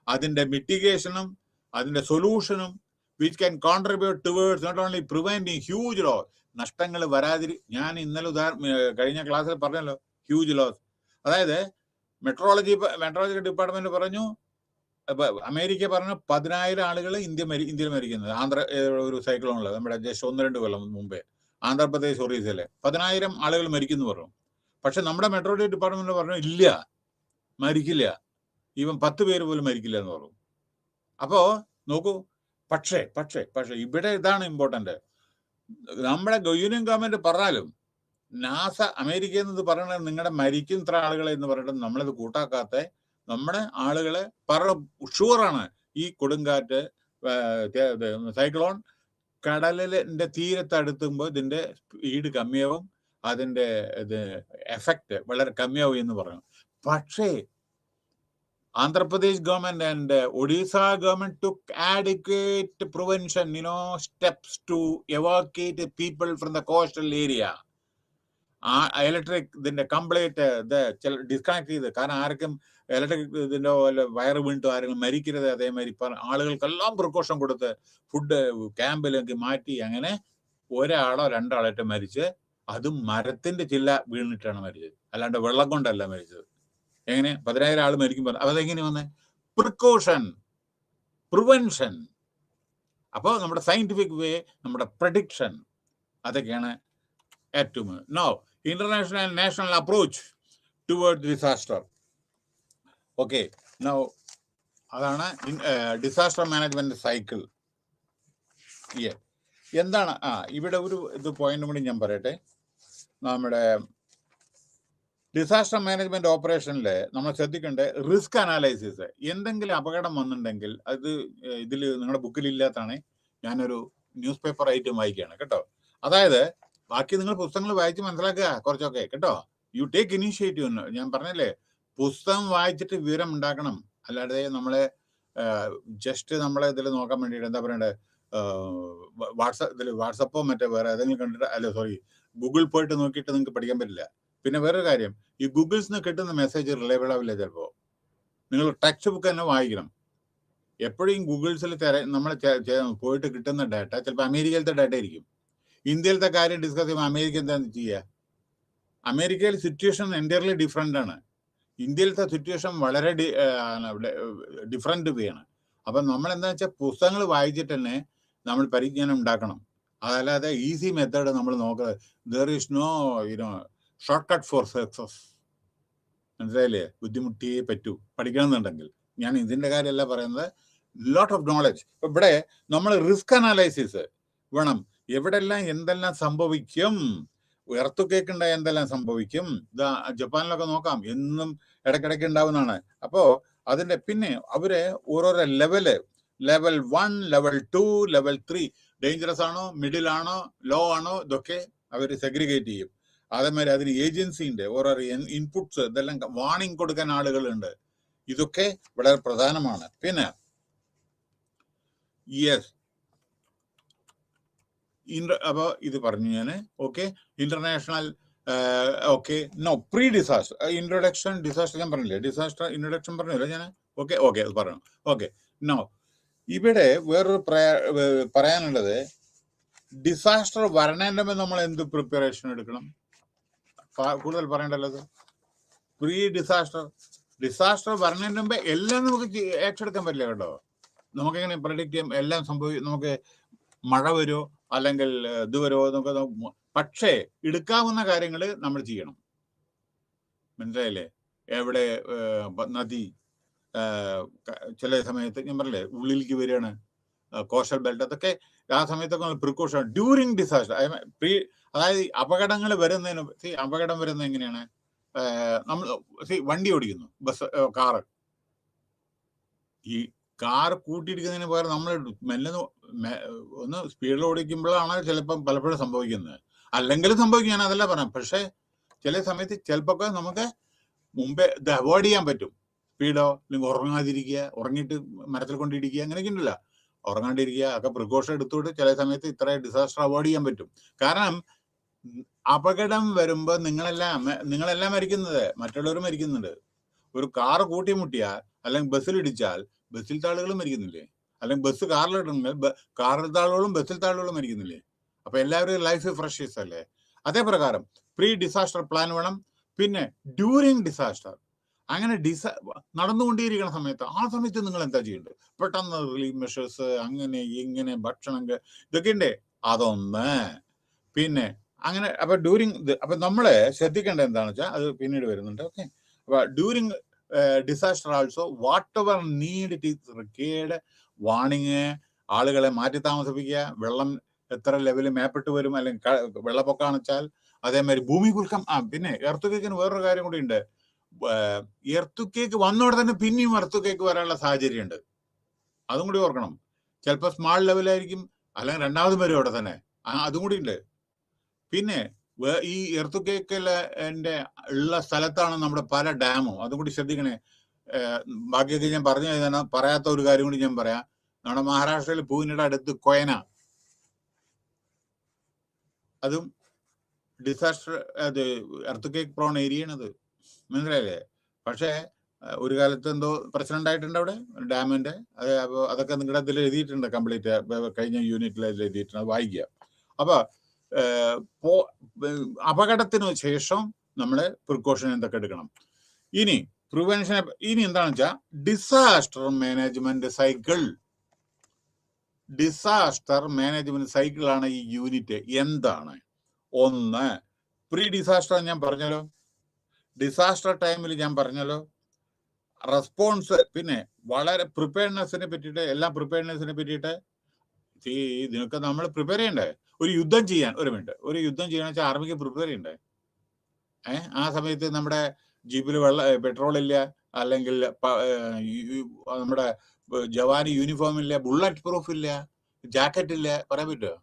അതിന്റെ മിറ്റിഗേഷനും അതിന്റെ സൊല്യൂഷനും which can contribute towards not only preventing huge loss, നഷ്ടങ്ങൾ ഞാൻ ഇന്നലെ കഴിഞ്ഞ ക്ലാസ്സിൽ പറഞ്ഞല്ലോ, ഹ്യൂജ് ലോസ്. അതായത് മെട്രോളജി ഡിപ്പാർട്ട്മെന്റ് പറഞ്ഞു, അമേരിക്ക പറഞ്ഞു 10,000 ആളുകൾ ഇന്ത്യയിൽ മരിക്കുന്നത്. ഒരു സൈക്ലോണുള്ളത് നമ്മുടെ ജസ്റ്റ് 1-2 കൊല്ലം മുമ്പേ ആന്ധ്രാപ്രദേശ് ഒറീസയിലെ 10,000 ആളുകൾ മരിക്കുന്നു പറഞ്ഞു. പക്ഷെ നമ്മുടെ മെട്രോളജി ഡിപ്പാർട്ട്മെന്റ് പറഞ്ഞു ഇല്ല, മരിക്കില്ല, ഈവൻ 10 പേര് പോലും മരിക്കില്ല എന്ന് പറഞ്ഞു. അപ്പോ നോക്കൂ, പക്ഷേ ഇവിടെ ഇതാണ് ഇമ്പോർട്ടന്റ്. നമ്മുടെ യൂണിയൻ ഗവൺമെന്റ് പറഞ്ഞാലും നാസ അമേരിക്കയിൽ നിന്ന് പറയണത് നിങ്ങളുടെ മരിക്കും ഇത്ര ആളുകളെ എന്ന് പറഞ്ഞിട്ട് നമ്മളിത് കൂട്ടാക്കാത്ത നമ്മുടെ ആളുകളെ ഷുവറാണ്. ഈ കൊടുങ്കാറ്റ്, സൈക്ലോൺ കടലിന്റെ തീരത്തടുത്തുമ്പോൾ ഇതിന്റെ സ്പീഡ് കമ്മിയാവും, അതിന്റെ എഫക്റ്റ് വളരെ കമ്മിയാവും എന്ന് പറഞ്ഞു. പക്ഷേ Andhra Pradesh government and Odisha government took adequate prevention, steps to evacuate people from the coastal area. Electric ഇതിന്റെ കംപ്ലീറ്റ് ഡിസ്കണക്ട് ചെയ്ത്, കാരണം ആർക്കും ഇലക്ട്രിക് ഇതിന്റെ വയറ് വീണിട്ട് ആരെങ്കിലും മരിക്കരുത്. അതേമാതിരി ആളുകൾക്കെല്ലാം പ്രിക്കോഷൻ കൊടുത്ത് ഫുഡ് ക്യാമ്പിലേക്ക് മാറ്റി. അങ്ങനെ 1-2 മരിച്ച്, അതും മരത്തിന്റെ ചില്ല വീണിട്ടാണ് മരിച്ചത്, അല്ലാണ്ട് വെള്ളം കൊണ്ടല്ല മരിച്ചത്. എങ്ങനെ 10,000 ആൾ മരിക്കുമ്പോൾ അതെങ്ങനെ വന്നേ? Precaution, prevention. അപ്പോൾ നമ്മുടെ സയന്റിഫിക് വേ, നമ്മുടെ പ്രഡിക്ഷൻ, അതൊക്കെയാണ് ഏറ്റവും. Now international and national approach toward disaster. Okay, now അതാണ് ഡിസാസ്റ്റർ മാനേജ്മെന്റ് സൈക്കിൾ. എന്താണ് ഇവിടെ ഒരു പോയിന്റ് കൂടി ഞാൻ പറയട്ടെ. നമ്മുടെ ഡിസാസ്റ്റർ മാനേജ്മെന്റ് ഓപ്പറേഷനിൽ നമ്മൾ ശ്രദ്ധിക്കേണ്ട റിസ്ക് അനാലൈസിസ്. എന്തെങ്കിലും അപകടം വന്നിട്ടുണ്ടെങ്കിൽ അത് ഇതിൽ നിങ്ങളുടെ ബുക്കിൽ ഇല്ലാത്തതാണ്, ഞാനൊരു ന്യൂസ് പേപ്പർ ഐറ്റം വായിക്കുകയാണ് കേട്ടോ. അതായത് ബാക്കി നിങ്ങൾ പുസ്തകങ്ങൾ വായിച്ച് മനസ്സിലാക്കുക കുറച്ചൊക്കെ കേട്ടോ. യു ടേക്ക് ഇനീഷ്യേറ്റീവ് എന്ന് ഞാൻ പറഞ്ഞല്ലേ, പുസ്തകം വായിച്ചിട്ട് വിവരം ഉണ്ടാക്കണം. അല്ലാതെ നമ്മളെ ജസ്റ്റ് നമ്മളെ ഇതിൽ നോക്കാൻ വേണ്ടിയിട്ട് എന്താ പറയണ്ടേ, വാട്സപ്പോ മറ്റേ വേറെ ഏതെങ്കിലും കണ്ടിട്ട് സോറി ഗൂഗിൾ പോയിട്ട് നോക്കിയിട്ട് നിങ്ങൾക്ക് പഠിക്കാൻ പറ്റില്ല. പിന്നെ വേറൊരു കാര്യം, ഈ ഗൂഗിൾസിന് കിട്ടുന്ന മെസ്സേജ് റിലയബിൾ ആവില്ല. ചിലപ്പോൾ നിങ്ങൾ ടെക്സ്റ്റ് ബുക്ക് തന്നെ വായിക്കണം. എപ്പോഴും ഗൂഗിൾസിൽ നമ്മൾ പോയിട്ട് കിട്ടുന്ന ഡാറ്റ ചിലപ്പോൾ അമേരിക്കയിലത്തെ ഡാറ്റ ആയിരിക്കും. ഇന്ത്യയിലത്തെ കാര്യം ഡിസ്കസ് ചെയ്യുമ്പോൾ അമേരിക്ക എന്താണ് ചെയ്യുക? അമേരിക്കയിൽ സിറ്റുവേഷൻ എൻറ്റയർലി ഡിഫറെൻ്റ് ആണ്. ഇന്ത്യയിലത്തെ സിറ്റുവേഷൻ വളരെ ഡിഫറെൻ്റ് വേയാണ്. അപ്പം നമ്മൾ എന്താ വെച്ചാൽ പുസ്തകങ്ങൾ വായിച്ചിട്ട് തന്നെ നമ്മൾ പരിജ്ഞാനം ഉണ്ടാക്കണം. അതല്ലാതെ ഈസി മെത്തേഡ് നമ്മൾ നോക്കുന്നത്. There is no short cut for success. മനസ്സിലായില്ലേ? ബുദ്ധിമുട്ടിയേ പറ്റൂ പഠിക്കണമെന്നുണ്ടെങ്കിൽ. ഞാൻ ഇതിൻ്റെ കാര്യമല്ല പറയുന്നത്, ലോട്ട് ഓഫ് നോളജ്. ഇപ്പം ഇവിടെ നമ്മൾ റിസ്ക് അനാലൈസിസ് വേണം. എവിടെല്ലാം എന്തെല്ലാം സംഭവിക്കും, എർത്ത് കേക്ക് ഉണ്ടായ എന്തെല്ലാം സംഭവിക്കും. ഇതാ ജപ്പാനിലൊക്കെ നോക്കാം, എന്നും ഇടയ്ക്കിടയ്ക്ക് ഉണ്ടാവുന്നതാണ്. അപ്പോൾ അതിൻ്റെ പിന്നെ അവര് ഓരോരോ ലെവൽ 1, ലെവൽ 2, ലെവൽ 3 ഡേഞ്ചറസ് ആണോ, മിഡിൽ ആണോ, ലോ ആണോ, ഇതൊക്കെ അവർ സെഗ്രിഗേറ്റ് ചെയ്യും. അതേമാതിരി അതിന് ഏജൻസിന്റെ ഓരോരോ ഇൻപുട്സ്, ഇതെല്ലാം വാണിംഗ് കൊടുക്കാൻ ആളുകളുണ്ട്. ഇതൊക്കെ വളരെ പ്രധാനമാണ്. പിന്നെ അപ്പോൾ ഇത് പറഞ്ഞു ഞാൻ. Okay, international okay. No pre disaster introduction. Disaster ഞാൻ പറഞ്ഞില്ലേ, ഡിസാസ്റ്റർ ഇൻട്രൊഡക്ഷൻ പറഞ്ഞില്ല ഞാൻ. ഓക്കെ അത് പറഞ്ഞു. ഓക്കെ, നോ ഇവിടെ വേറൊരു പറയാനുള്ളത്, ഡിസാസ്റ്റർ വരണേൻ്റെ മുമ്പ് നമ്മൾ എന്ത് പ്രിപ്പറേഷൻ എടുക്കണം? കൂടുതൽ പറയേണ്ടല്ലോ. പ്രീ ഡിസാസ്റ്റർ വരണേൻ്റെ മുമ്പ് എല്ലാം നമുക്ക് ഏറ്റെടുക്കാൻ പറ്റില്ല കേട്ടോ. നമുക്കെങ്ങനെ പ്രഡിക്റ്റ് ചെയ്യാം എല്ലാം സംഭവിക്കും? നമുക്ക് മഴ വരുമോ അല്ലെങ്കിൽ ഇത് വരുമോ എന്നൊക്കെ. പക്ഷേ എടുക്കാവുന്ന കാര്യങ്ങൾ നമ്മൾ ചെയ്യണം. മനസ്സിലായില്ലേ? എവിടെ നദി ചില സമയത്ത് ഞാൻ പറഞ്ഞില്ലേ ഉള്ളിലേക്ക് വരികയാണ്, കോസ്റ്റൽ ബെൽറ്റ്, അതൊക്കെ ആ സമയത്തൊക്കെ പ്രിക്കോഷൻ ഡ്യൂറിങ് ഡിസാസ്റ്റർ. അതായത് അപകടങ്ങൾ വരുന്നതിന് അപകടം വരുന്നത് എങ്ങനെയാണ്? നമ്മൾ വണ്ടി ഓടിക്കുന്നു, ബസ്, കാറ്. ഈ കാർ കൂട്ടിയിടിക്കുന്നതിന് പകരം നമ്മൾ മെല്ലെ ഒന്ന് സ്പീഡിൽ ഓടിക്കുമ്പോഴാണ് പലപ്പോഴും സംഭവിക്കുന്നത്. അല്ലെങ്കിലും സംഭവിക്കും, ഞാൻ അതല്ല പറയാം. പക്ഷെ ചില സമയത്ത് ചിലപ്പോൾ നമുക്ക് മുമ്പേ ഇത് അവോയ്ഡ് ചെയ്യാൻ പറ്റും. സ്പീഡോ അല്ലെങ്കിൽ ഉറങ്ങാതിരിക്കുക, ഉറങ്ങിയിട്ട് മരത്തിൽ കൊണ്ടിരിക്കുക, അങ്ങനെയൊക്കെ ഉണ്ടല്ല. ഉറങ്ങാണ്ടിരിക്കുക ഒക്കെ പ്രിക്കോഷൻ എടുത്തുകൊണ്ട് ചില സമയത്ത് ഇത്ര ഡിസാസ്റ്റർ അവോയ്ഡ് ചെയ്യാൻ പറ്റും. കാരണം അപകടം വരുമ്പോൾ നിങ്ങളെല്ലാം മരിക്കുന്നത്, മറ്റുള്ളവരും മരിക്കുന്നുണ്ട്. ഒരു കാറ് കൂട്ടിമുട്ടിയാൽ അല്ലെങ്കിൽ ബസ്സിലിടിച്ചാൽ ബസ്സിലത്തെ ആളുകളും മരിക്കുന്നില്ലേ? അല്ലെങ്കിൽ ബസ് കാറിലിട്ടുണ്ടെങ്കിൽ കാറിലത്തെ ആളുകളും ബസ്സിലത്തെ ആളുകളും മരിക്കുന്നില്ലേ? അപ്പൊ എല്ലാവരും ലൈഫ് ഫ്രഷേഴ്സ് അല്ലേ? അതേ പ്രകാരം പ്രീ ഡിസാസ്റ്റർ പ്ലാൻ വേണം. പിന്നെ ഡ്യൂറിങ് ഡിസാസ്റ്റർ, അങ്ങനെ നടന്നുകൊണ്ടേയിരിക്കുന്ന സമയത്ത്, ആ സമയത്ത് നിങ്ങൾ എന്താ ചെയ്യേണ്ടത്? പെട്ടെന്ന് റിലീഫ് മെഷേഴ്സ്, അങ്ങനെ ഇങ്ങനെ ഭക്ഷണം ഇതൊക്കെ ഉണ്ട്, അതൊന്ന്. പിന്നെ അങ്ങനെ അപ്പൊ ഡ്യൂറിങ് അപ്പൊ നമ്മള് ശ്രദ്ധിക്കേണ്ടത് എന്താണെന്ന് വെച്ചാൽ അത് പിന്നീട് വരുന്നുണ്ട്. ഓക്കെ, അപ്പൊ during disaster also whatever need it is required. വാണിങ്, ആളുകളെ മാറ്റി താമസിപ്പിക്കുക, വെള്ളം എത്ര ലെവലിൽ മേപ്പിട്ട് വരും, അല്ലെങ്കിൽ വെള്ളപ്പൊക്കമാണ് വെച്ചാൽ അതേമാതിരി ഭൂമി കുലുക്കം. പിന്നെ എർത്തുകേക്കിന് വേറൊരു കാര്യം കൂടി ഉണ്ട്. എർത്തുകേക്ക് വന്നോടെ തന്നെ പിന്നെയും എർത്തുകേക്ക് വരാനുള്ള സാഹചര്യം ഉണ്ട്. അതും കൂടി ഓർക്കണം. ചിലപ്പോൾ സ്മാൾ ലെവലായിരിക്കും, അല്ലെങ്കിൽ രണ്ടാമതും വരും അവിടെ തന്നെ. അതും കൂടി ഉണ്ട്. പിന്നെ ഈ എർത്തുകേക്കിലെ ഉള്ള സ്ഥലത്താണ് നമ്മുടെ പല ഡാമും. അതും കൂടി ശ്രദ്ധിക്കണേ. ബാക്കിയൊക്കെ ഞാൻ പറഞ്ഞു കഴിഞ്ഞാൽ പറയാത്ത ഒരു കാര്യം കൂടി ഞാൻ പറയാം. നമ്മുടെ മഹാരാഷ്ട്രയിൽ പൂവിനയുടെ അടുത്ത് കൊയന, അതും ഡിസാസ്റ്റർ, അത് എർത്തുകേക്ക് പ്രോൺ ഏരിയയാണത്. മനസ്സിലായില്ലേ? പക്ഷേ ഒരു കാലത്ത് എന്തോ പ്രശ്നം ഉണ്ടായിട്ടുണ്ട് അവിടെ ഡാമിന്റെ. അപ്പോൾ അതൊക്കെ നിങ്ങളുടെ ഇതിൽ എഴുതിയിട്ടുണ്ട്, കംപ്ലീറ്റ് കഴിഞ്ഞ യൂണിറ്റിൽ എഴുതിയിട്ടുണ്ട്, വായിക്കുക. അപ്പൊ അപകടത്തിന് ശേഷം നമ്മള് പ്രിക്കോഷൻ എന്തൊക്കെ എടുക്കണം. ഇനി പ്രിവെൻഷൻ. ഇനി എന്താണെന്ന് വെച്ചാൽ disaster management cycle. Disaster management സൈക്കിളാണ് ഈ യൂണിറ്റ്. എന്താണ്? ഒന്ന്, പ്രീ ഡിസാസ്റ്റർ ഞാൻ പറഞ്ഞല്ലോ, ഡിസാസ്റ്റർ ടൈമിൽ ഞാൻ പറഞ്ഞല്ലോ, റെസ്പോൺസ്. പിന്നെ വളരെ പ്രിപ്പയർനെസ്സിനെ പറ്റിയിട്ട്, എല്ലാം പ്രിപ്പയർനെസ്സിനെ പറ്റിയിട്ട് ഇതിനൊക്കെ നമ്മൾ പ്രിപ്പയർ ചെയ്യണ്ടേ? ഒരു യുദ്ധം ചെയ്യാൻ, ഒരു യുദ്ധം ചെയ്യണമെന്ന് വെച്ചാൽ ആർമിക്ക് പ്രിപ്പയർ ചെയ്യണ്ടേ? ആ സമയത്ത് നമ്മുടെ ജീപ്പിൽ പെട്രോൾ ഇല്ല, അല്ലെങ്കിൽ നമ്മുടെ ജവാൻ യൂണിഫോം ഇല്ല, ബുള്ളറ്റ് പ്രൂഫ് ഇല്ല, ജാക്കറ്റ് ഇല്ല, പറയാൻ പറ്റുമോ?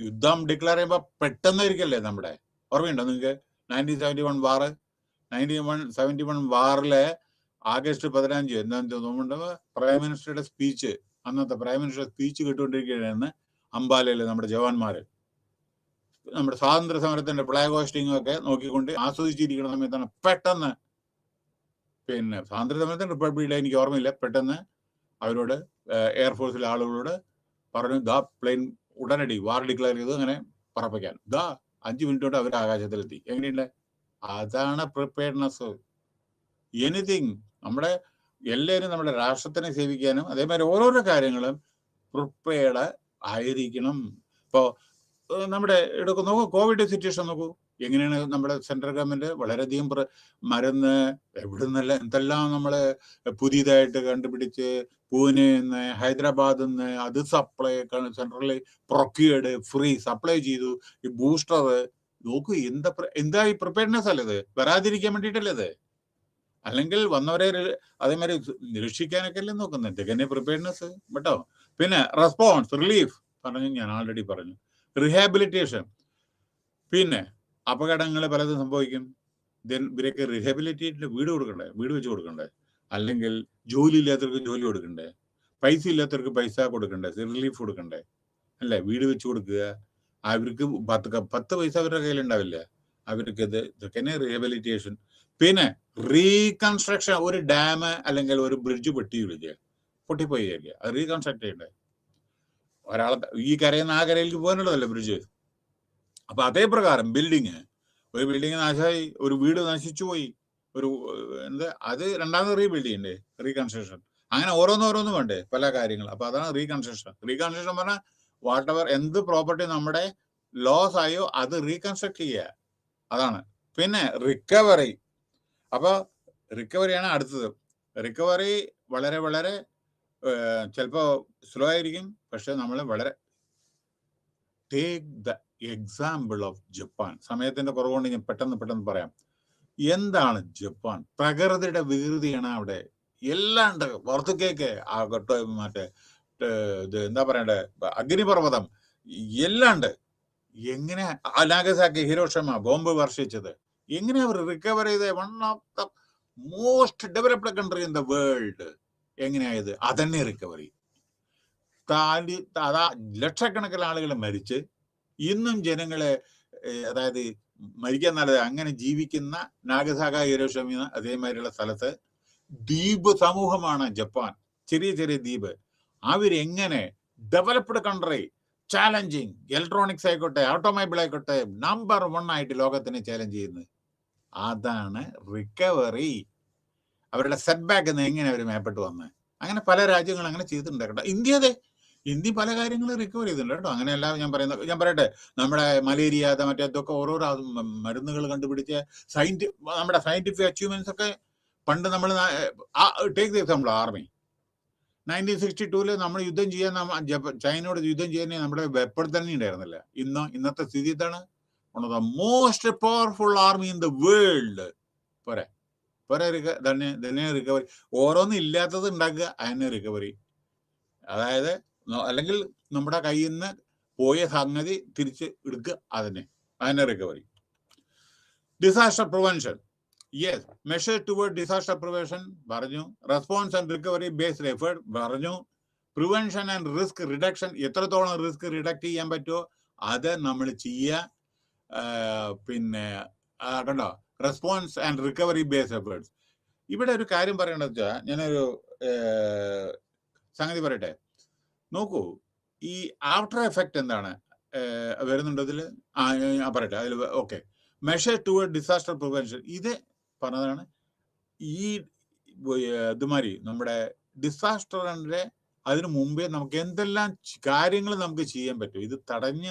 യുദ്ധം ഡിക്ലെയർ ചെയ്യുമ്പോൾ പെട്ടെന്നായിരിക്കല്ലേ നമ്മുടെ. ഓർമ്മയുണ്ടോ നിങ്ങൾക്ക് 1971 വാറ്? 1971 വാറിലെ ആഗസ്റ്റ് 15 എന്താണെന്ന് തോന്നുന്നുണ്ട്, പ്രൈം മിനിസ്റ്ററുടെ സ്പീച്ച്, അന്നത്തെ പ്രൈം മിനിസ്റ്ററുടെ സ്പീച്ച് കേട്ടുകൊണ്ടിരിക്കുകയായിരുന്നു അംബാലയിൽ നമ്മുടെ ജവാന്മാര്. നമ്മുടെ സ്വാതന്ത്ര്യ സമരത്തിന്റെ ഫ്ലാഗ് ഹോസ്റ്റിംഗ് ഒക്കെ നോക്കിക്കൊണ്ട് ആസ്വദിച്ചിരിക്കുന്ന സമയത്താണ് പെട്ടെന്ന്, പിന്നെ സ്വാതന്ത്ര്യ സമരത്തിന്റെ റിപ്പബ്ലിക് ഡേ എനിക്ക് ഓർമ്മയില്ല, പെട്ടെന്ന് അവരോട് എയർഫോഴ്സിലെ ആളുകളോട് പറഞ്ഞു, ദാ പ്ലെയിൻ ഉടനടി വാർ ഡിക്ലെയർ ചെയ്ത് അങ്ങനെ പറപ്പിക്കാൻ. ദാ 5 മിനിറ്റ് കൊണ്ട് അവർ ആകാശത്തിലെത്തി. എങ്ങനെയുണ്ട്? അതാണ് പ്രിപ്പയർനെസ്. എനിത്തിങ് നമ്മുടെ എല്ലാവരും നമ്മുടെ രാഷ്ട്രത്തിനെ സേവിക്കാനും അതേമാതിരി ഓരോരോ കാര്യങ്ങളും പ്രിപ്പയർഡ് ആയിരിക്കണം. ഇപ്പോൾ നമ്മുടെ നോക്കൂ, കോവിഡ് സിറ്റുവേഷൻ നോക്കൂ, എങ്ങനെയാണ് നമ്മുടെ സെൻട്രൽ ഗവൺമെന്റ് വളരെയധികം മരുന്ന് എവിടുന്നല്ല എന്തെല്ലാം നമ്മള് പുതിയതായിട്ട് കണ്ടുപിടിച്ച് പൂനെന്ന് ഹൈദരാബാദിൽ നിന്ന് അത് സപ്ലൈ സെൻട്രലിൽ പ്രൊക്യൂർഡ് ഫ്രീ സപ്ലൈ ചെയ്തു. ഈ ബൂസ്റ്റർ നോക്കൂ, എന്താ ഈ പ്രിപ്പയർനെസ് അല്ലത്, വരാതിരിക്കാൻ വേണ്ടിയിട്ടല്ലേ? അല്ലെങ്കിൽ വന്നവരെ അതേമാതിരി നിരീക്ഷിക്കാനൊക്കെ അല്ലേ നോക്കുന്നത്. തികഞ്ഞ പ്രിപ്പയർനെസ് കേട്ടോ. പിന്നെ റെസ്പോൺസ്, റിലീഫ് പറഞ്ഞു, ഞാൻ ആൾറെഡി പറഞ്ഞു. റിഹാബിലിറ്റേഷൻ, പിന്നെ അപകടങ്ങൾ പലതും സംഭവിക്കും. ഇവരൊക്കെ റിഹാബിലിറ്റേറ്റിന് വീട് കൊടുക്കണ്ടേ, വീട് വെച്ച് കൊടുക്കണ്ടേ, അല്ലെങ്കിൽ ജോലി ഇല്ലാത്തവർക്ക് ജോലി കൊടുക്കണ്ടേ, പൈസ ഇല്ലാത്തവർക്ക് പൈസ കൊടുക്കണ്ടേ, റിലീഫ് കൊടുക്കണ്ടേ, അല്ലേ? വീട് വെച്ച് കൊടുക്കുക. അവർക്ക് 10 പൈസ അവരുടെ കയ്യിലുണ്ടാവില്ല, അവർക്ക് ഇതൊക്കെ റിഹാബിലിറ്റേഷൻ. പിന്നെ റീകൺസ്ട്രക്ഷൻ. ഒരു ഡാം അല്ലെങ്കിൽ ഒരു ബ്രിഡ്ജ് പൊട്ടിപ്പോയി അത് റീകൺസ്ട്രക്ട് ചെയ്യണ്ടേ? ഒരാളെ ഈ കരയിൽ നിന്ന് ആ കരയിലേക്ക് പോകാനുള്ളതല്ലേ ബ്രിഡ്ജ്. അപ്പൊ അതേ പ്രകാരം ഒരു ബിൽഡിങ് നാശമായി, ഒരു വീട് നശിച്ചു പോയി, അത് രണ്ടാമത് റീബിൽഡ് ചെയ്യണ്ടേ, റീകൺസ്ട്രക്ഷൻ. അങ്ങനെ ഓരോന്നോരോന്നും വേണ്ടേ പല കാര്യങ്ങൾ. അപ്പൊ അതാണ് റീകൺസ്ട്രക്ഷൻ. റീകൺസ്ട്രക്ഷൻ പറഞ്ഞാൽ വാട്ട് എവർ എന്ത് പ്രോപ്പർട്ടി നമ്മുടെ ലോസ് ആയോ അത് റീകൺസ്ട്രക്ട് ചെയ്യുക, അതാണ്. പിന്നെ റിക്കവറി. അപ്പൊ റിക്കവറിയാണ് അടുത്തത്. റിക്കവറി വളരെ വളരെ ചിലപ്പോ സ്ലോ ആയിരിക്കും, പക്ഷെ നമ്മൾ വളരെ take the example of Japan. സമയത്തിന്റെ കുറവുകൊണ്ട് ഞാൻ പെട്ടെന്ന് പറയാം. എന്താണ് ജപ്പാൻ? പ്രകൃതിയുടെ വികൃതിയാണ് അവിടെ. എല്ലാം ഉണ്ട്. പുറത്തേക്ക് ആകട്ടെ, മറ്റേ ഇത് എന്താ പറയണ്ടേ, അഗ്നിപർവ്വതം എല്ലാം ഉണ്ട്. എങ്ങനെ നാഗസാക്കി ഹിരോഷിമ ബോംബ് വർഷിച്ചത്, എങ്ങനെ അവർ റിക്കവർ ചെയ്ത് one of the most developed country in the world എങ്ങനെയായത്? അതന്നെ റിക്കവറി. അതാ ലക്ഷക്കണക്കിന് ആളുകൾ മരിച്ച് ഇന്നും ജനങ്ങളെ, അതായത് മരിക്കാൻ നല്ലത് അങ്ങനെ ജീവിക്കുന്ന നാഗസാക ഹിരോഷിമ അതേമാതിരിയുള്ള സ്ഥലത്ത് ദ്വീപ് സമൂഹമാണ് ജപ്പാൻ. ചെറിയ ചെറിയ ദ്വീപ്. അവരെങ്ങനെ ഡെവലപ്ഡ് കൺട്രി, ചാലഞ്ചിങ്, ഇലക്ട്രോണിക്സ് ആയിക്കോട്ടെ, ഓട്ടോമൊബൈൽ ആയിക്കോട്ടെ, നമ്പർ 1 ആയിട്ട് ലോകത്തിനെ ചാലഞ്ച് ചെയ്യുന്നത്. അതാണ് റിക്കവറി. അവരുടെ സെറ്റ് ബാക്ക് എങ്ങനെ അവർ മേപ്പെട്ട് വന്ന്, അങ്ങനെ പല രാജ്യങ്ങളും അങ്ങനെ ചെയ്തിട്ടുണ്ട് കേട്ടോ. ഇന്ത്യ പല കാര്യങ്ങളും റിക്കവർ ചെയ്തിട്ടുണ്ട് കേട്ടോ. അങ്ങനെയല്ല ഞാൻ പറയട്ടെ, നമ്മുടെ മലേറിയ മറ്റേതൊക്കെ ഓരോരോ മരുന്നുകൾ കണ്ടുപിടിച്ച നമ്മുടെ സയന്റിഫിക് അച്ചീവ്മെന്റ്സ് ഒക്കെ പണ്ട് നമ്മൾ ടേക്ക് ദ എക്സാമ്പിൾ ആർമി. 1962 നമ്മൾ യുദ്ധം ചെയ്യാൻ ചൈനയോട് യുദ്ധം ചെയ്യാൻ നമ്മുടെ വെപ്പൺ തന്നെ ഉണ്ടായിരുന്നില്ല. ഇന്നത്തെ സ്ഥിതി എന്താണ്? One of the most powerful army in the world. പോരെ തന്നെ റിക്കവറി. ഓരോന്നും ഇല്ലാത്തത് ഉണ്ടാക്കുക, അതിനെ റിക്കവറി. അതായത് അല്ലെങ്കിൽ നമ്മുടെ കയ്യിൽ നിന്ന് പോയ സംഗതി തിരിച്ച് എടുക്കുക, അതിനെ recovery. Disaster prevention. Yes, measure toward disaster prevention പറഞ്ഞു. Response and recovery based effort പറഞ്ഞു. Prevention and risk reduction. എത്രത്തോളം റിസ്ക് റിഡക്ട് ചെയ്യാൻ പറ്റുമോ അത് നമ്മൾ ചെയ്യുക. പിന്നെ കണ്ടോ, response and recovery based efforts. ഇവിടെ ഒരു കാര്യം പറയേണ്ടത് വെച്ചാൽ, ഞാനൊരു സംഗതി പറയട്ടെ. നോക്കൂ, ഈ ആഫ്റ്റർ എഫക്റ്റ് എന്താണ് വരുന്നുണ്ട് ഇതിൽ? പറയട്ടെ അതിൽ. Okay, measure toward disaster prevention. ഇത് പറഞ്ഞതാണ്. ഈ ഇതുമാതിരി നമ്മുടെ ഡിസാസ്റ്ററിന്റെ അതിനു മുമ്പേ നമുക്ക് എന്തെല്ലാം കാര്യങ്ങൾ നമുക്ക് ചെയ്യാൻ പറ്റും, ഇത് തടഞ്ഞ്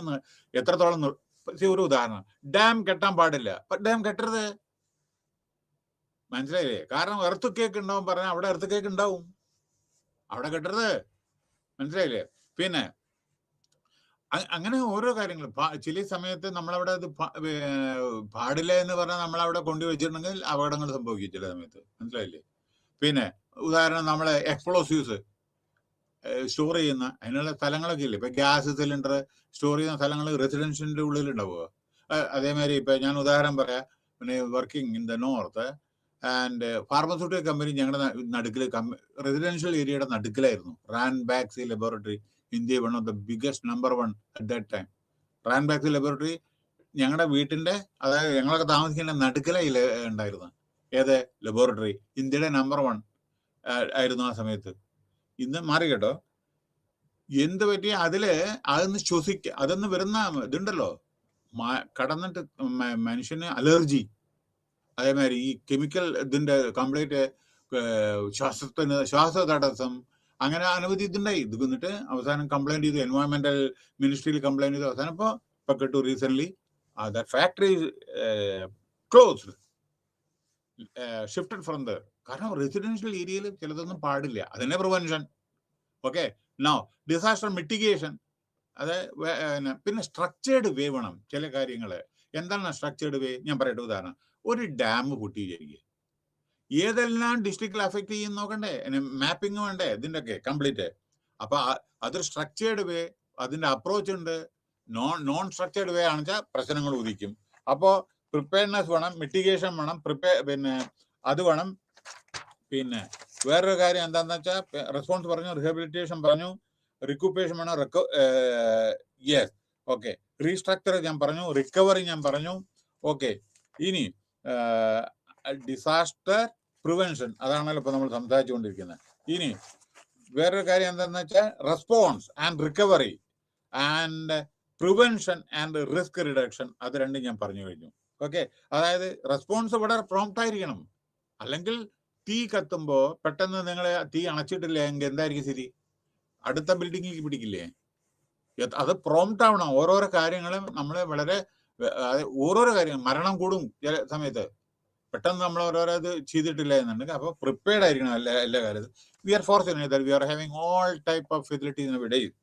എത്രത്തോളം. ഒരു ഉദാഹരണം, ഡാം കെട്ടാൻ പാടില്ല. ഡാം കെട്ടരുത്, മനസ്സിലായില്ലേ? കാരണം എർത്ത് കേക്ക് ഉണ്ടാവും പറഞ്ഞാൽ അവിടെ എർത്ത് കേക്ക് ഉണ്ടാവും, അവിടെ കെട്ടരുത്, മനസ്സിലായില്ലേ? പിന്നെ അങ്ങനെ ഓരോ കാര്യങ്ങളും ചില സമയത്ത് നമ്മളവിടെ അത് പാടില്ല എന്ന് പറഞ്ഞാൽ നമ്മളവിടെ കൊണ്ടുവച്ചിട്ടുണ്ടെങ്കിൽ അപകടങ്ങൾ സംഭവിക്കും ചില സമയത്ത്. മനസ്സിലായില്ലേ? പിന്നെ ഉദാഹരണം നമ്മളെ എക്സ്പ്ലോസീവ്സ് സ്റ്റോർ ചെയ്യുന്ന അതിനുള്ള സ്ഥലങ്ങളൊക്കെ ഇല്ലേ? ഇപ്പൊ ഗ്യാസ് സിലിണ്ടർ സ്റ്റോർ ചെയ്യുന്ന സ്ഥലങ്ങൾ റെസിഡൻഷ്യലിന്റെ ഉള്ളിൽ ഉണ്ടാവുക. അതേമാതിരി ഇപ്പൊ ഞാൻ ഉദാഹരണം പറയാം, പിന്നെ working in the north and pharmaceutical company ഞങ്ങളുടെ നടുക്കിൽ റെസിഡൻഷ്യൽ ഏരിയയുടെ നടുക്കിലായിരുന്നു. Ranbaxy laboratory, India one of the biggest number 1 at that time. Ranbaxy laboratory ഞങ്ങളുടെ വീട്ടിന്റെ, അതായത് ഞങ്ങളൊക്കെ താമസിക്കേണ്ട നടുക്കിലായി ഉണ്ടായിരുന്നു. ഏത് ലബോറട്ടറി? ഇന്ത്യയുടെ നമ്പർ 1 ആയിരുന്നു ആ സമയത്ത്. ഇന്ന് മാറി കേട്ടോ. എന്ത് പറ്റി? അതൊന്ന് അതൊന്ന് വരുന്ന ഇതുണ്ടല്ലോ, കടന്നിട്ട് മനുഷ്യന് അലർജി, അതേമാതിരി ഈ കെമിക്കൽ ഇതിന്റെ കംപ്ലീറ്റ് ശ്വാസതടസ്സം, അങ്ങനെ അനവധി ഇതുണ്ടായി. ഇത് വന്നിട്ട് അവസാനം കംപ്ലൈന്റ് ചെയ്തു, എൻവയോൺമെന്റൽ മിനിസ്ട്രിയിൽ കംപ്ലൈന്റ് ചെയ്തു. അവസാനം ഇപ്പൊ കേട്ടു recent factory closed, shifted from there. കാരണം റെസിഡൻഷ്യൽ ഏരിയയിൽ ചിലതൊന്നും പാടില്ല. അതിനെ prevention. Okay, now disaster mitigation. അത് പിന്നെ സ്ട്രക്ചേർഡ് വേ വേണം ചില കാര്യങ്ങൾ. എന്താണ് സ്ട്രക്ചേർഡ് വേ? ഞാൻ പറയട്ടെ. ഉദാഹരണം, ഒരു ഡാം പൊട്ടി വിചാരിക്കുക, ഏതെല്ലാം ഡിസ്ട്രിക്റ്റിൽ അഫക്ട് ചെയ്യും നോക്കണ്ടേ? മാപ്പിംഗ് വേണ്ടേ ഇതിന്റെ ഒക്കെ കംപ്ലീറ്റ്? അപ്പൊ അതൊരു സ്ട്രക്ചേർഡ് വേ, അതിന്റെ അപ്രോച്ച് ഉണ്ട്. നോൺ സ്ട്രക്ചേർഡ് വേ ആണെന്ന് വെച്ചാൽ പ്രശ്നങ്ങൾ ഉദിക്കും. അപ്പോ പ്രിപ്പയർനെസ് വേണം, മിറ്റിഗേഷൻ വേണം, പിന്നെ അത് വേണം. പിന്നെ വേറൊരു കാര്യം എന്താണെന്ന് വെച്ചാൽ റെസ്പോൺസ് പറഞ്ഞു, റിഹാബിലിറ്റേഷൻ പറഞ്ഞു, റിക്യൂപ്പേഷൻ വേണം, യെസ്, ഓക്കെ, റീസ്ട്രക്ചർ ഞാൻ പറഞ്ഞു, റിക്കവറി ഞാൻ പറഞ്ഞു. ഓക്കെ, ഇനി ഡിസാസ്റ്റർ പ്രിവെൻഷൻ, അതാണല്ലോ ഇപ്പൊ നമ്മൾ സംസാരിച്ചുകൊണ്ടിരിക്കുന്നത്. ഇനി വേറൊരു കാര്യം എന്താണെന്ന് വെച്ചാൽ response and recovery and prevention and risk reduction. അത് രണ്ടും ഞാൻ പറഞ്ഞു കഴിഞ്ഞു. ഓക്കെ, അതായത് റെസ്പോൺസ് വളരെ പ്രോംപ്റ്റ് ആയിരിക്കണം. അല്ലെങ്കിൽ തീ കത്തുമ്പോ പെട്ടെന്ന് നിങ്ങൾ തീ അണച്ചിട്ടില്ല എങ്കിൽ എന്തായിരിക്കും സ്ഥിതി? അടുത്ത ബിൽഡിങ്ങിലേക്ക് പിടിക്കില്ലേ? അത് പ്രോംപ്റ്റ് ആവണം. ഓരോരോ കാര്യങ്ങളും നമ്മൾ വളരെ ഓരോരോ കാര്യങ്ങൾ, മരണം കൂടും ചില സമയത്ത്, പെട്ടെന്ന് നമ്മൾ ഓരോരോ ഇത് ചെയ്തിട്ടില്ല എന്നുണ്ടെങ്കിൽ. അപ്പോൾ പ്രിപ്പയർഡ് ആയിരിക്കണം എല്ലാ കാലത്തും. We are fortunate that we are having all type of facilities nowadays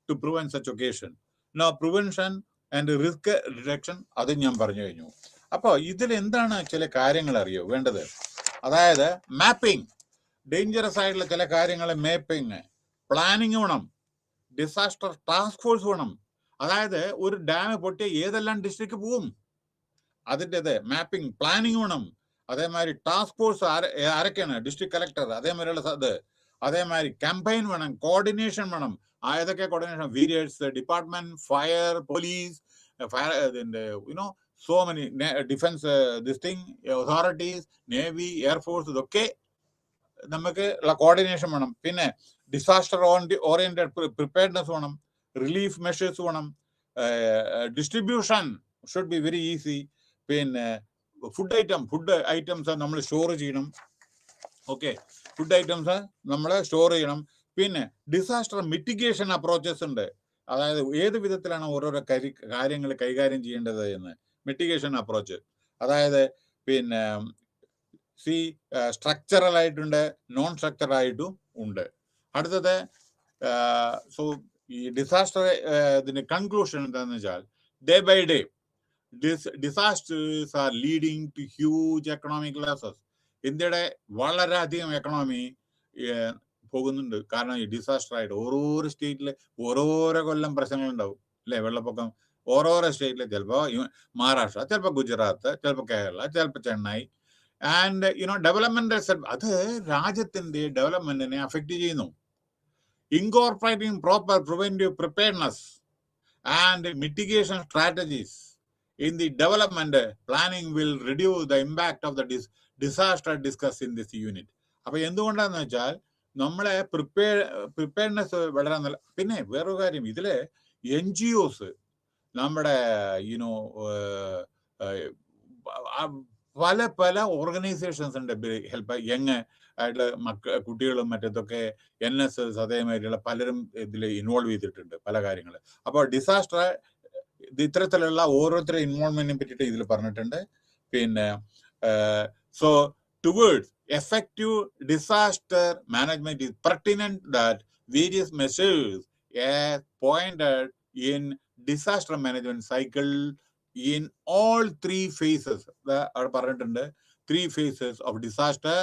to prevent such occasion. Now prevention and risk reduction, അത് ഞാൻ പറഞ്ഞു കഴിഞ്ഞു. അപ്പോൾ ഇതിൽ എന്താണ് ചില കാര്യങ്ങൾ അറിയോ വേണ്ടത്? അതായത് മാപ്പിംഗ്, ഡേഞ്ചറസ് ആയിട്ടുള്ള ചില കാര്യങ്ങൾ മാപ്പിംഗ്, പ്ലാനിങ് വേണം, ഡിസാസ്റ്റർ ടാസ്ക് ഫോഴ്സ് വേണം. അതായത് ഒരു ഡാം പൊട്ടിയ ഏതെല്ലാം ഡിസ്ട്രിക്ട് പോവും, അതിൻ്റെത് മാപ്പിംഗ് പ്ലാനിങ് വേണം. അതേമാതിരി ടാസ്ക് ഫോഴ്സ് ആരൊക്കെയാണ്? ഡിസ്ട്രിക്ട് കളക്ടർ, അതേമാതിരിയുള്ള ഇത്. അതേമാതിരി ക്യാമ്പയിൻ വേണം, കോർഡിനേഷൻ വേണം. ഏതൊക്കെ coordination? Various department, fire, police, you know so many defense this thing authorities, navy, air force, ഇതൊക്കെ നമുക്ക് കോർഡിനേഷൻ വേണം. പിന്നെ ഡിസാസ്റ്റർ ഓറിയന്റഡ് പ്രിപ്പയർഡ്നെസ് വേണം, റിലീഫ് മെഷേഴ്സ് വേണം, distribution should be very easy. പിന്നെ ഫുഡ് ഐറ്റംസ് നമ്മൾ സ്റ്റോർ ചെയ്യണം. ഓക്കെ, ഫുഡ് ഐറ്റംസ് നമ്മൾ സ്റ്റോർ ചെയ്യണം. പിന്നെ ഡിസാസ്റ്റർ മിറ്റിഗേഷൻ അപ്രോച്ചസ് ഉണ്ട്. അതായത് ഏത് വിധത്തിലാണ് ഓരോരോ കാര്യങ്ങൾ കൈകാര്യം ചെയ്യേണ്ടത് എന്ന്. മിറ്റിഗേഷൻ അപ്രോച്ച്, അതായത് പിന്നെ സ്ട്രക്ചറൽ ആയിട്ടുണ്ട്, നോൺ സ്ട്രക്ചറൽ ആയിട്ടും ഉണ്ട്. അടുത്തത് സോ ഈ ഡിസാസ്റ്റർ ഇതിന്റെ കൺക്ലൂഷൻ എന്താണെന്ന് വെച്ചാൽ, day by day disasters are leading to huge economic losses. ഇന്ത്യയുടെ വളരെയധികം എക്കണോമി പോകുന്നുണ്ട്. കാരണം ഈ ഡിസാസ്റ്റർ ആയിട്ട് ഓരോരോ സ്റ്റേറ്റിൽ ഓരോരോ കൊല്ലം പ്രശ്നങ്ങളുണ്ടാവും അല്ലേ? വെള്ളപ്പൊക്കം ഓരോരോ സ്റ്റേറ്റിൽ, ചിലപ്പോൾ മഹാരാഷ്ട്ര, ചിലപ്പോൾ ഗുജറാത്ത്, ചിലപ്പോൾ കേരള, ചിലപ്പോൾ ചെന്നൈ. ആൻഡ് ഡെവലപ്മെന്റ്, അത് രാജ്യത്തിന്റെ ഡെവലപ്മെന്റിനെ അഫക്റ്റ് ചെയ്യുന്നു. Incorporating proper preventive preparedness and mitigation strategies in the development planning will reduce the impact of the disaster discussed in this unit. അപ്പൊ എന്തുകൊണ്ടാന്ന് വെച്ചാൽ നമ്മളെ പ്രിപ്പയർനെസ് വളരെ നല്ല. പിന്നെ വേറൊരു കാര്യം, ഇതില് NGOs, നമ്മുടെ പല ഓർഗനൈസേഷൻസ് ഉണ്ട് ഹെൽപ്പ് യങ് ആയിട്ടുള്ള കുട്ടികളും മറ്റേതൊക്കെ, NSS, അതേമാതിരിയുള്ള പലരും ഇതിൽ ഇൻവോൾവ് ചെയ്തിട്ടുണ്ട് പല കാര്യങ്ങൾ. അപ്പോൾ ഡിസാസ്റ്റർ ഇത്തരത്തിലുള്ള ഓരോരുത്തരുടെ ഇൻവോൾവ്മെന്റിനെ പറ്റിയിട്ട് ഇതിൽ പറഞ്ഞിട്ടുണ്ട്. പിന്നെ so towards effective disaster management is pertinent that various measures as pointed in disaster management cycle in all three phases. അവിടെ പറഞ്ഞിട്ടുണ്ട് 3 phases of disaster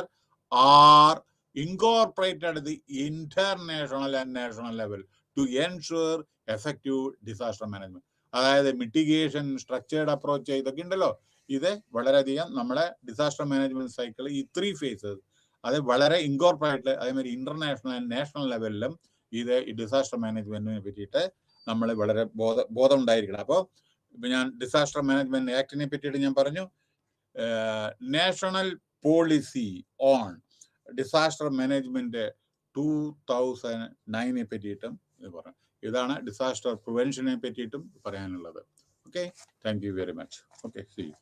are incorporated at the international and national level to ensure effective disaster management. അതായത് mitigation, structured approach, ഇതൊക്കെ ഉണ്ടല്ലോ. ഇത് വളരെയധികം നമ്മുടെ disaster management cycle ഈ 3 phases അത് വളരെ ഇൻകോർപ്പറേറ്റ്, അതേമാതിരി ഇന്റർനാഷണൽ ആൻഡ് നാഷണൽ ലെവലിലും ഇത് ഈ ഡിസാസ്റ്റർ മാനേജ്മെന്റിനെ പറ്റിയിട്ട് നമ്മൾ വളരെ ബോധം ഉണ്ടായിരിക്കണം. അപ്പോൾ ഇപ്പം ഞാൻ ഡിസാസ്റ്റർ മാനേജ്മെന്റ് ആക്ടിനെ പറ്റിയിട്ട് ഞാൻ പറഞ്ഞു. National policy on disaster management 2009 പറ്റിയിട്ടും ഇത് പറഞ്ഞു. ഇതാണ് ഡിസാസ്റ്റർ പ്രിവെൻഷനെ പറ്റിയിട്ടും പറയാനുള്ളത്. Okay, thank you very much. Okay, see U.